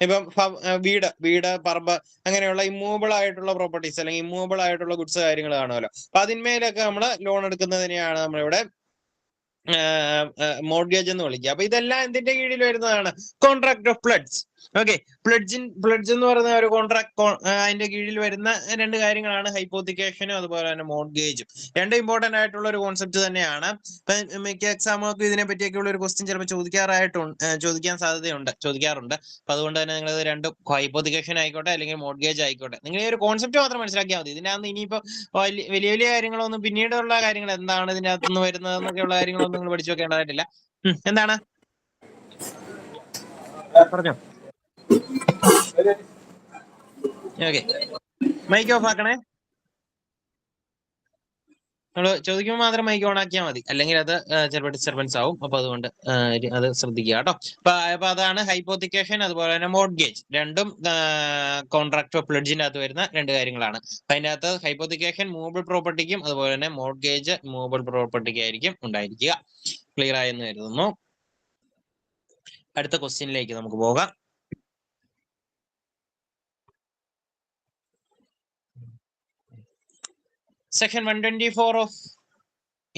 ഇപ്പം വീട് പറമ്പ് അങ്ങനെയുള്ള ഇമ്മൂവബിൾ ആയിട്ടുള്ള പ്രോപ്പർട്ടീസ് അല്ലെങ്കിൽ ഇമ്മൂവബിൾ ആയിട്ടുള്ള ഗുഡ്സ് കാര്യങ്ങൾ കാണുമല്ലോ. അപ്പൊ അതിന്മേലൊക്കെ നമ്മൾ ലോൺ എടുക്കുന്നതിനെയാണ് നമ്മളിവിടെ മോർഗേജ് എന്ന് വിളിക്കുക. അപ്പൊ ഇതെല്ലാം എന്തിന്റെ കീഴിൽ വരുന്നതാണ്? Contract of പ്ലഡ്സ്. ഓക്കെ, പ്ലഡ്ജ് എന്ന് പറയുന്ന ഒരു കോൺട്രാക്ട് അതിന്റെ കീഴിൽ വരുന്ന രണ്ട് കാര്യങ്ങളാണ് ഹൈപ്പോത്തിക്കേഷനും അതുപോലെ തന്നെ മോർഗേജും. രണ്ട് ഇമ്പോർട്ടന്റ് ആയിട്ടുള്ള ഒരു കോൺസെപ്റ്റ് തന്നെയാണ്. മിക്ക എക്സാമുകൾക്ക് ഇതിനെ പറ്റിയൊക്കെയുള്ള ഒരു ക്വസ്റ്റ്യൻ ചിലപ്പോൾ ചോദിക്കാൻ ചോദിക്കാറുണ്ട്. അപ്പൊ അതുകൊണ്ട് തന്നെ നിങ്ങൾ രണ്ടും ഹൈപ്പോത്തിക്കേഷൻ ആയിക്കോട്ടെ അല്ലെങ്കിൽ മോർഗേജ് ആയിക്കോട്ടെ, നിങ്ങൾ ഈ ഒരു കോൺസെപ്റ്റ് മാത്രം മനസ്സിലാക്കിയാൽ മതി. ഇതിനകത്ത് ഇനിയിപ്പോ വലിയ വലിയ കാര്യങ്ങളൊന്നും പിന്നീടുള്ള കാര്യങ്ങൾ എന്താണ് ഇതിന്റെ അകത്തുനിന്ന് വരുന്നത് എന്നൊക്കെയുള്ള കാര്യങ്ങളൊന്നും നിങ്ങൾ പഠിച്ചു വെക്കേണ്ടതായിട്ടില്ല. എന്താണ് പറഞ്ഞോ? ഓക്കെ, മൈക്ക് ഓഫ് ആക്കണേ. നമ്മൾ ചോദിക്കുമ്പോൾ മാത്രം മൈക്ക് ഓൺ ആക്കിയാൽ മതി, അല്ലെങ്കിൽ അത് ചിലപ്പോൾ ഡിസ്റ്റർബൻസ് ആവും. അപ്പൊ അതുകൊണ്ട് അത് ശ്രദ്ധിക്കുക കേട്ടോ. അപ്പൊ അതാണ് ഹൈപ്പോത്തിക്കേഷൻ അതുപോലെ തന്നെ മോർഗേജ്. രണ്ടും കോൺട്രാക്ട് ഓഫ് പ്ലഡ്ജിന്റെ അകത്ത് വരുന്ന രണ്ട് കാര്യങ്ങളാണ്. അപ്പൊ അതിന്റെ അകത്ത് ഹൈപ്പോത്തിക്കേഷൻ മൂവബിൾ പ്രോപ്പർട്ടിക്കും അതുപോലെ തന്നെ മോർഗേജ് മൂവബിൾ പ്രോപ്പർട്ടിക്കും ആയിരിക്കും ഉണ്ടായിരിക്കുക. ക്ലിയർ ആയെന്ന് കരുതുന്നു. അടുത്ത ക്വസ്റ്റ്യനിലേക്ക് നമുക്ക് പോകാം. Section 124 of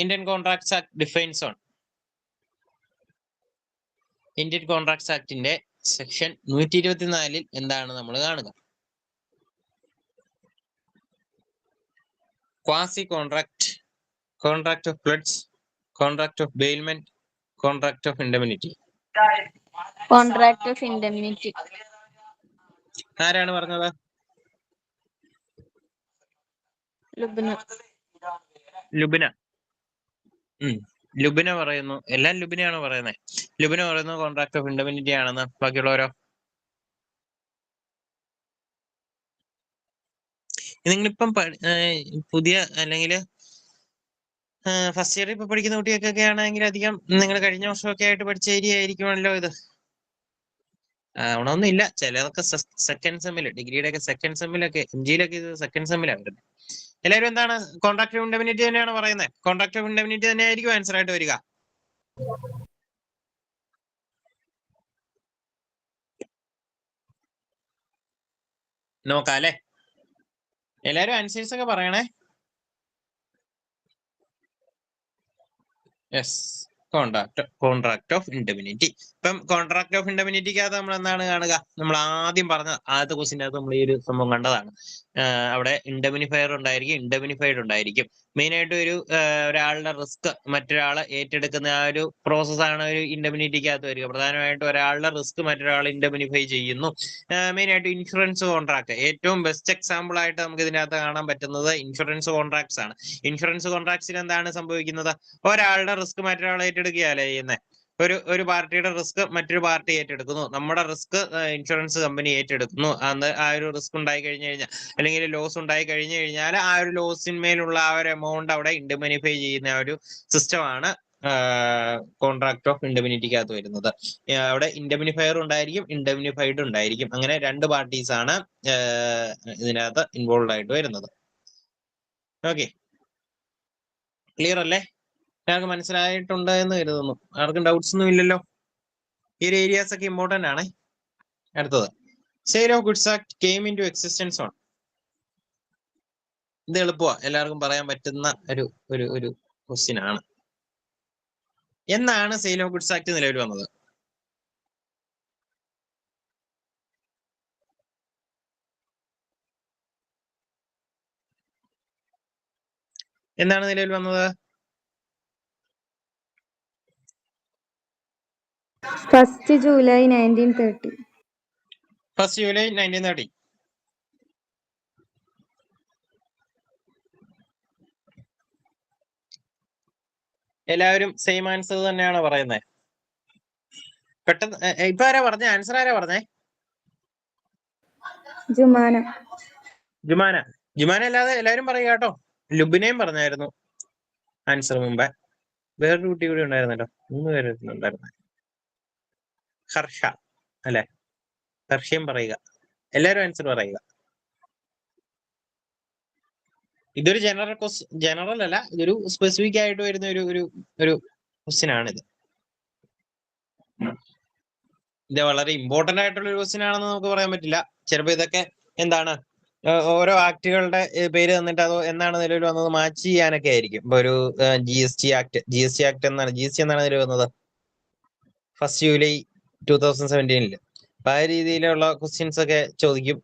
Indian Contracts Act defines on. Indian contracts ആക്ടിന്റെ സെക്ഷൻ 124 എന്താണ് നമ്മൾ കാണുക? Quasi contract, contract of pledge, contract of bailment, contract of indemnity. Contract of indemnity. ആരാണ് പറഞ്ഞത്? ലുബിന. ലുബിന പറയുന്നു. എല്ലാം ലുബിനയാണ് പറയുന്നത്. ലുബിന പറയുന്നു കോൺട്രാക്ട് ഓഫ് ഇൻഡെമിനിറ്റി ആണെന്ന്. ബാക്കിയുള്ളവരോ? നിങ്ങളിപ്പം പുതിയ അല്ലെങ്കിൽ ഫസ്റ്റ് ഇയർ ഇപ്പൊ പഠിക്കുന്ന കുട്ടികൾക്കൊക്കെ ആണെങ്കിൽ അധികം നിങ്ങൾ കഴിഞ്ഞ വർഷമൊക്കെ ആയിട്ട് പഠിച്ച ഏരിയ ആയിരിക്കുമല്ലോ ഇത്. ആവണമെന്നില്ല, ചിലതൊക്കെ സെക്കൻഡ് സെമ്മിൽ, ഡിഗ്രിയുടെ ഒക്കെ സെക്കൻഡ് സെമ്മിലൊക്കെ, MG-ലൊക്കെ ഇത് സെക്കൻഡ് സെമ്മിലാണ് വരുന്നത്. എല്ലാവരും എന്താണ് കോൺട്രാക്ട് ഓഫ് ഇൻഡെമിനിറ്റി തന്നെയാണ് പറയുന്നത്? കോൺട്രാക്ട് ഓഫ് ഇൻഡെമിനിറ്റി തന്നെ ആയിരിക്കും ആൻസർ ആയിട്ട് വരിക. നോക്കാം അല്ലെ? എല്ലാവരും ആൻസേഴ്സ് ഒക്കെ പറയണേ. Yes, contract of indemnity. ഇപ്പം കോൺട്രാക്ട് ഓഫ് ഇൻഡെമിനിറ്റിക്കകത്ത് നമ്മൾ എന്താണ് കാണുക? നമ്മൾ ആദ്യം പറഞ്ഞ ആദ്യത്തെ ക്വസ്റ്റിൻ്റെ അകത്ത് നമ്മൾ ഈ ഒരു സംഭവം കണ്ടതാണ്. അവിടെ ഇൻഡെമിനിഫയർ ഉണ്ടായിരിക്കും, ഇൻഡെമിനിഫൈഡ് ഉണ്ടായിരിക്കും. മെയിൻ ആയിട്ട് ഒരാളുടെ റിസ്ക് മറ്റൊരാളെ ഏറ്റെടുക്കുന്ന ആ ഒരു പ്രോസസ്സാണ് ഒരു ഇൻഡെമിനിറ്റിക്കകത്ത് വരിക. പ്രധാനമായിട്ടും ഒരാളുടെ റിസ്ക് മറ്റൊരാൾ ഇൻഡെമിനിഫൈ ചെയ്യുന്നു. മെയിൻ ആയിട്ട് ഇൻഷുറൻസ് കോൺട്രാക്ട് ഏറ്റവും ബെസ്റ്റ് എക്സാമ്പിൾ ആയിട്ട് നമുക്ക് ഇതിനകത്ത് കാണാൻ പറ്റുന്നത് ഇൻഷുറൻസ് കോൺട്രാക്ട്സ് ആണ്. ഇൻഷുറൻസ് കോൺട്രാക്ട്സിൽ എന്താണ് സംഭവിക്കുന്നത്? ഒരാളുടെ റിസ്ക് മറ്റൊരാൾ ഏറ്റെടുക്കുകയല്ലേ ചെയ്യുന്നത്. ഒരു പാർട്ടിയുടെ റിസ്ക് മറ്റൊരു പാർട്ടി ഏറ്റെടുക്കുന്നു. നമ്മുടെ റിസ്ക് ഇൻഷുറൻസ് കമ്പനി ഏറ്റെടുക്കുന്നു. അന്ന് ആ ഒരു റിസ്ക് ഉണ്ടായി കഴിഞ്ഞു കഴിഞ്ഞാൽ അല്ലെങ്കിൽ ലോസ് ഉണ്ടായി കഴിഞ്ഞു കഴിഞ്ഞാൽ ആ ഒരു ലോസിന്മേലുള്ള ആ ഒരു എമൗണ്ട് അവിടെ ഇൻഡെമിനിഫൈ ചെയ്യുന്ന ഒരു സിസ്റ്റമാണ് കോൺട്രാക്ട് ഓഫ് ഇൻഡെമിനിറ്റിക്കകത്ത് വരുന്നത്. അവിടെ ഇൻഡെമിനിഫയർ ഉണ്ടായിരിക്കും, ഇൻഡെമിനിഫൈഡ് ഉണ്ടായിരിക്കും. അങ്ങനെ രണ്ട് പാർട്ടീസ് ആണ് ഇതിനകത്ത് ഇൻവോൾവ് ആയിട്ട് വരുന്നത്. ഓക്കെ, ക്ലിയർ അല്ലേ? ഞങ്ങൾക്ക് മനസ്സിലായിട്ടുണ്ട് എന്ന് കരുതുന്നു. ആർക്കും ഡൗട്ട്സ് ഒന്നും ഇല്ലല്ലോ? ഈ ഒരു ഏരിയാസ് ഒക്കെ ഇമ്പോർട്ടന്റ് ആണ്. അടുത്തത്, sale of goods act came into existence on. ഇത് എളുപ്പമാണ്, എല്ലാവർക്കും പറയാൻ പറ്റുന്ന ഒരു ക്വസ്റ്റ്യൻ ആണ്. എന്നാണ് സെയിൽ ഓഫ് ഗുഡ്സ് ആക്ട് നിലവിൽ വന്നത്? എന്നാണ് നിലവിൽ വന്നത്? First July 1930. First July 1930. എല്ലാവരും സെയിം ആൻസർ തന്നെയാണ് പറയുന്നത്. പെട്ടെന്ന് ഇപ്പൊ ആരാ പറഞ്ഞേ? ആൻസർ ആരാ പറഞ്ഞേ? ജുമാന. ജുമാന അല്ലാതെ എല്ലാവരും പറയുക കേട്ടോ. ലുബിനയും പറഞ്ഞായിരുന്നു ആൻസർ മുമ്പേ. വേറൊരു കുട്ടി കൂടി ഉണ്ടായിരുന്നല്ലോ, 3 പേര് ഉണ്ടായിരുന്നു. ഹർഷ അല്ലെ? ഹർഷയും പറയുക. എല്ലാവരും ആൻസർ പറയുക. ഇതൊരു ജനറൽ അല്ല, ഇതൊരു സ്പെസിഫിക് ആയിട്ട് വരുന്ന ഒരു ക്വസ്റ്റ്യൻ ആണിത്. ഇത് വളരെ ഇമ്പോർട്ടന്റ് ആയിട്ടുള്ള ഒരു ക്വസ്റ്റ്യൻ ആണെന്ന് നമുക്ക് പറയാൻ പറ്റില്ല. ചിലപ്പോ ഇതൊക്കെ എന്താണ് ഓരോ ആക്ടുകളുടെ പേര് തന്നിട്ട് അത് എന്നാണ് നിലവിൽ വന്നത് മാച്ച് ചെയ്യാനൊക്കെ ആയിരിക്കും. ഇപ്പൊ ഒരു GST ആക്ട് എന്നാണ് GST എന്നാണ് നിലവിൽ വന്നത് 1 ജൂലൈ 2017. അപ്പൊ ആ രീതിയിലുള്ള ക്വസ്റ്റ്യൻസ് ഒക്കെ ചോദിക്കും.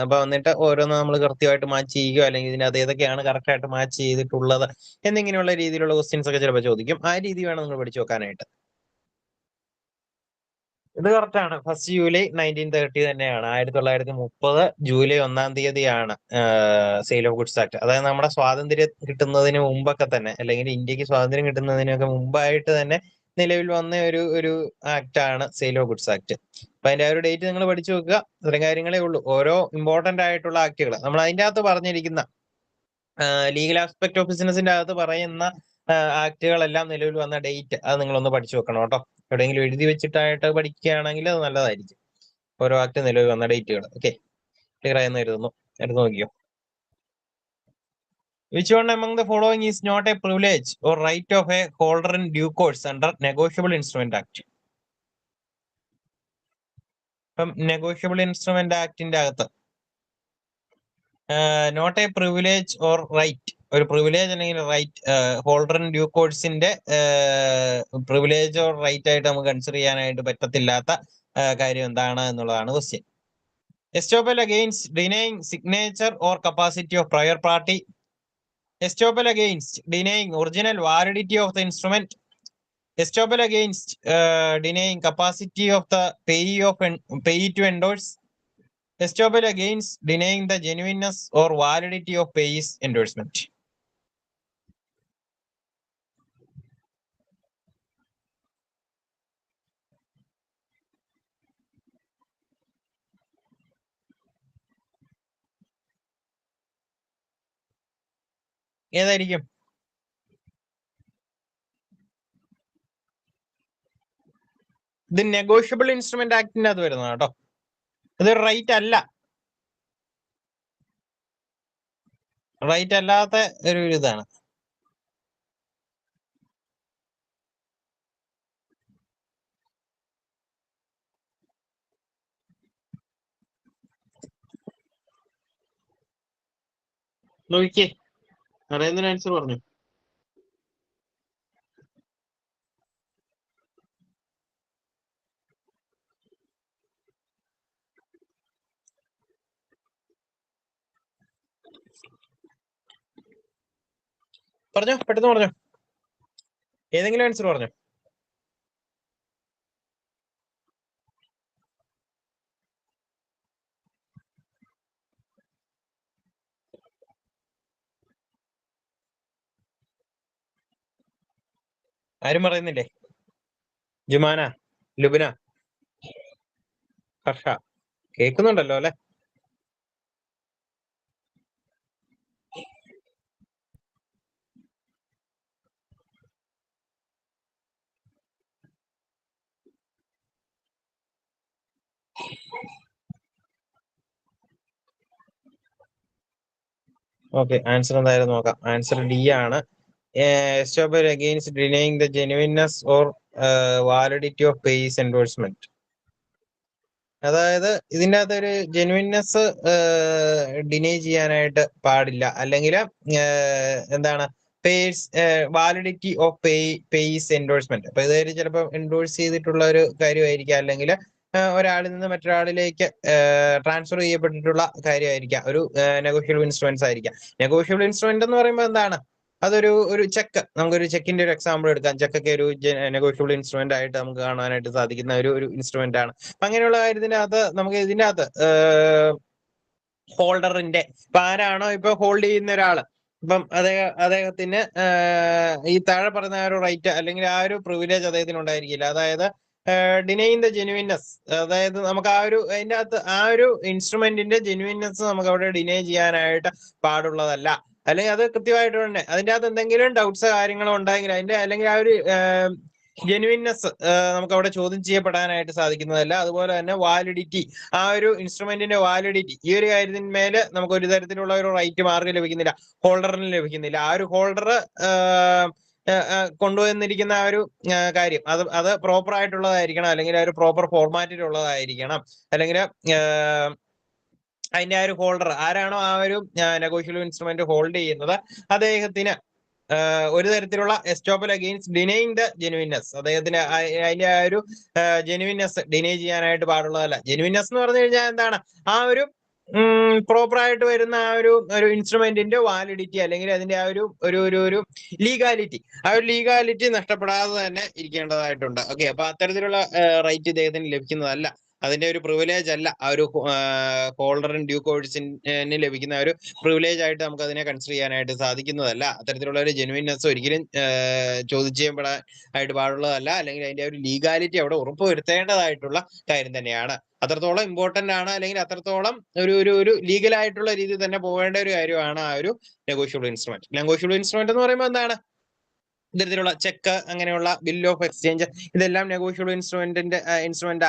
അപ്പൊ വന്നിട്ട് ഓരോന്ന് നമ്മൾ കൃത്യമായിട്ട് മാച്ച് ചെയ്യുകയോ അല്ലെങ്കിൽ ഇതിനകത്ത് ഏതൊക്കെയാണ് കറക്റ്റ് ആയിട്ട് മാച്ച് ചെയ്തിട്ടുള്ളത് എന്നിങ്ങനെയുള്ള രീതിയിലുള്ള ക്വസ്റ്റ്യൻസ് ഒക്കെ ചിലപ്പോൾ ചോദിക്കും. ആ രീതി വേണം നിങ്ങൾ പഠിച്ചു വെക്കാനായിട്ട്. ഇത് കറക്റ്റ് ആണ്. 1 ജൂലൈ 1930 തന്നെയാണ്. 1930 ജൂലൈ 1 തീയതിയാണ് സെയിൽ ഓഫ് ഗുഡ്സ് ആക്ട്. അതായത് നമ്മുടെ സ്വാതന്ത്ര്യം കിട്ടുന്നതിന് മുമ്പൊക്കെ തന്നെ, അല്ലെങ്കിൽ ഇന്ത്യക്ക് സ്വാതന്ത്ര്യം കിട്ടുന്നതിനൊക്കെ മുമ്പായിട്ട് തന്നെ നിലവിൽ വന്ന ഒരു ആക്ട് ആണ് സെയിൽ ഓഫ് ഗുഡ്സ് ആക്ട്. അപ്പൊ അതിന്റെ ആ ഒരു ഡേറ്റ് നിങ്ങൾ പഠിച്ചു വെക്കുക. ഇത്രയും കാര്യങ്ങളേ ഉള്ളൂ. ഓരോ ഇമ്പോർട്ടന്റ് ആയിട്ടുള്ള ആക്ടുകൾ നമ്മൾ അതിന്റെ അകത്ത് പറഞ്ഞിരിക്കുന്ന ലീഗൽ ആസ്പെക്ട് ഓഫ് ബിസിനസിന്റെ അകത്ത് പറയുന്ന ആക്ടുകളെല്ലാം നിലവിൽ വന്ന ഡേറ്റ് അത് നിങ്ങളൊന്ന് പഠിച്ചു വെക്കണം കേട്ടോ. എവിടെയെങ്കിലും എഴുതി വെച്ചിട്ടായിട്ട് പഠിക്കുകയാണെങ്കിൽ അത് നല്ലതായിരിക്കും. ഓരോ ആക്ട് നിലവിൽ വന്ന ഡേറ്റുകൾ. ഓക്കെ, ക്ലിയർ ആയെന്ന് കരുതുന്നു. എടുത്ത് നോക്കിയോ. Which one among the following is not a privilege or right of a holder in due course under Negotiable Instrument Act? ഇപ്പം നെഗോഷ്യബിൾ ഇൻസ്ട്രുമെന്റ് ആക്ടിന്റെ അകത്ത് not a privilege or right, ഒരു പ്രിവിലേജ് അല്ലെങ്കിൽ right holder in due കോഴ്സിന്റെ privilege or right ആയിട്ട് നമുക്ക് consider ചെയ്യാനായിട്ട് പറ്റത്തില്ലാത്ത കാര്യം എന്താണ് എന്നുള്ളതാണ് question. Estoppel against denying signature or capacity of prior party. Estoppel against denying original validity of the instrument. Estoppel against denying capacity of the payee to endorse. Estoppel against denying the genuineness or validity of payee's endorsement. ഏതായിരിക്കും? ഇത് negotiable instrument ആക്ടിന്റെ അത് വരുന്നത് കേട്ടോ. ഇത് right അല്ല, right അല്ലാത്ത ഒരു ഇതാണ്. നോക്കിയേ, അറിയുന്നതിന് ആൻസർ പറഞ്ഞു. പറഞ്ഞോ, പെട്ടെന്ന് പറഞ്ഞോ. ഏതെങ്കിലും ആൻസർ പറഞ്ഞോ. ആരും പറയുന്നില്ലേ? ജുമാന, ലുബിന, ഹർഷ കേൾക്കുന്നുണ്ടല്ലോ അല്ലെ? ഓക്കെ, ആൻസർ എന്തായാലും നോക്കാം. ആൻസർ ഡി ആണ്. Estoppel against denying the genuineness or validity of payee's endorsement. അതായത് ഇതിൻ്റെ അകത്തൊരു ജെനുവിൻനെസ് ഡിനൈ ചെയ്യാനായിട്ട് പാടില്ല, അല്ലെങ്കിൽ എന്താണ് pays validity of pays endorsement. അപ്പൊ ഇതായത് ചിലപ്പോൾ എൻഡോഴ്സ് ചെയ്തിട്ടുള്ള ഒരു കാര്യമായിരിക്കാം, അല്ലെങ്കിൽ ഒരാളിൽ നിന്ന് മറ്റൊരാളിലേക്ക് ട്രാൻസ്ഫർ ചെയ്യപ്പെട്ടിട്ടുള്ള കാര്യമായിരിക്കാം. ഒരു നെഗോഷ്യബിൾ ഇൻസ്ട്രുമെന്റ്സ് ആയിരിക്കാം. നെഗോഷ്യബിൾ ഇൻസ്ട്രുമെന്റ് എന്ന് പറയുമ്പോൾ എന്താണ്? അതൊരു ചെക്ക്, നമുക്കൊരു ചെക്കിന്റെ ഒരു എക്സാമ്പിൾ എടുക്കാം. ചെക്കൊക്കെ ഒരു നെഗോഷ്യബിൾ ഇൻസ്ട്രുമെന്റ് ആയിട്ട് നമുക്ക് കാണാനായിട്ട് സാധിക്കുന്ന ഒരു ഇൻസ്ട്രുമെന്റ് ആണ്. അപ്പൊ അങ്ങനെയുള്ള കാര്യത്തിനകത്ത് നമുക്ക് ഇതിന്റെ അകത്ത് ഹോൾഡറിന്റെ ഇപ്പൊ ആരാണോ ഇപ്പൊ ഹോൾഡ് ചെയ്യുന്ന ഒരാള്, ഇപ്പം അദ്ദേഹത്തിന് ഈ താഴെ പറയുന്ന ആ ഒരു റൈറ്റ് അല്ലെങ്കിൽ ആ ഒരു പ്രിവിലേജ് അദ്ദേഹത്തിന് ഉണ്ടായിരിക്കില്ല. അതായത് ഡിനൈങ് ദ ജെനുവിൻനെസ്, അതായത് നമുക്ക് അതിന്റെ അകത്ത് ആ ഒരു ഇൻസ്ട്രുമെന്റിന്റെ ജെനുവിൻനെസ് നമുക്ക് അവിടെ ഡിനൈ ചെയ്യാനായിട്ട് പാടുള്ളതല്ല. അല്ലെങ്കിൽ അത് കൃത്യമായിട്ട് തന്നെ അതിന്റെ അകത്ത് എന്തെങ്കിലും ഡൗട്ട്സ് കാര്യങ്ങളോ ഉണ്ടെങ്കിൽ അതിന്റെ അല്ലെങ്കിൽ ആ ഒരു ജെനുവിൻനെസ് നമുക്ക് അവിടെ ചോദ്യം ചെയ്യപ്പെടാനായിട്ട് സാധിക്കുന്നതല്ല. അതുപോലെ തന്നെ വാലിഡിറ്റി, ആ ഒരു ഇൻസ്ട്രുമെന്റിന്റെ വാലിഡിറ്റി, ഈ ഒരു കാര്യത്തിന്മേല് നമുക്ക് ഒരു തരത്തിലുള്ള ഒരു റൈറ്റ് മാർക്ക് ലഭിക്കുന്നില്ല, ഹോൾഡറിന് ലഭിക്കുന്നില്ല. ആ ഒരു ഹോൾഡർ കൊണ്ടുവന്നിരിക്കുന്ന ആ ഒരു കാര്യം അത് പ്രോപ്പർ ആയിട്ടുള്ളതായിരിക്കണം, അല്ലെങ്കിൽ ആ ഒരു പ്രോപ്പർ ഫോർമാറ്റിലുള്ളതായിരിക്കണം, അല്ലെങ്കിൽ അതിന്റെ ആ ഒരു ഹോൾഡർ ആരാണോ ആ ഒരു നെഗോഷ്യബിൾ ഇൻസ്ട്രുമെന്റ് ഹോൾഡ് ചെയ്യുന്നത് അദ്ദേഹത്തിന് ഒരു തരത്തിലുള്ള estoppel against denying the genuineness, അദ്ദേഹത്തിന് അതിന്റെ ആ ഒരു ജെനുവിനെസ് ഡിനൈ ചെയ്യാനായിട്ട് പാടുള്ളതല്ല. ജെനുവിനെസ് എന്ന് പറഞ്ഞു കഴിഞ്ഞാൽ എന്താണ്, ആ ഒരു പ്രോപ്പർ ആയിട്ട് വരുന്ന ആ ഒരു ഇൻസ്ട്രുമെന്റിന്റെ വാലിഡിറ്റി അല്ലെങ്കിൽ അതിന്റെ ആ ഒരു ലീഗാലിറ്റി, ആ ഒരു ലീഗാലിറ്റി നഷ്ടപ്പെടാതെ തന്നെ ഇരിക്കേണ്ടതായിട്ടുണ്ട്. ഓക്കെ, അപ്പൊ അത്തരത്തിലുള്ള റൈറ്റ് ഇദ്ദേഹത്തിന് ലഭിക്കുന്നതല്ല, അതിന്റെ ഒരു പ്രിവിലേജ് അല്ല ആ ഒരു ഹോൾഡറിൻ ഡ്യൂ കോഴ്സിന് ലഭിക്കുന്ന ഒരു പ്രിവിലേജ് ആയിട്ട് നമുക്ക് അതിനെ കൺസിഡർ ചെയ്യാനായിട്ട് സാധിക്കുന്നതല്ല. അത്തരത്തിലുള്ള ഒരു ജെനുവിനെസ് ഒരിക്കലും ചോദിച്ചു ചെയ്യപ്പെടാൻ ആയിട്ട് പാടുള്ളതല്ല, അല്ലെങ്കിൽ അതിന്റെ ഒരു ലീഗാലിറ്റി അവിടെ ഉറപ്പുവരുത്തേണ്ടതായിട്ടുള്ള കാര്യം തന്നെയാണ്. അത്രത്തോളം ഇമ്പോർട്ടന്റ് ആണ്, അല്ലെങ്കിൽ അത്രത്തോളം ഒരു ലീഗൽ ആയിട്ടുള്ള രീതിയിൽ തന്നെ പോകേണ്ട ഒരു കാര്യമാണ് ആ ഒരു നെഗോഷ്യബിൾ ഇൻസ്ട്രുമെന്റ്. നെഗോഷ്യബിൾ ഇൻസ്ട്രുമെന്റ് എന്ന് പറയുമ്പോൾ എന്താണ്, ഇത്തരത്തിലുള്ള ചെക്ക്, അങ്ങനെയുള്ള ബിൽ ഓഫ് എക്സ്ചേഞ്ച്, ഇതെല്ലാം നെഗോഷ്യബിൾ ഇൻസ്ട്രുമെന്റ്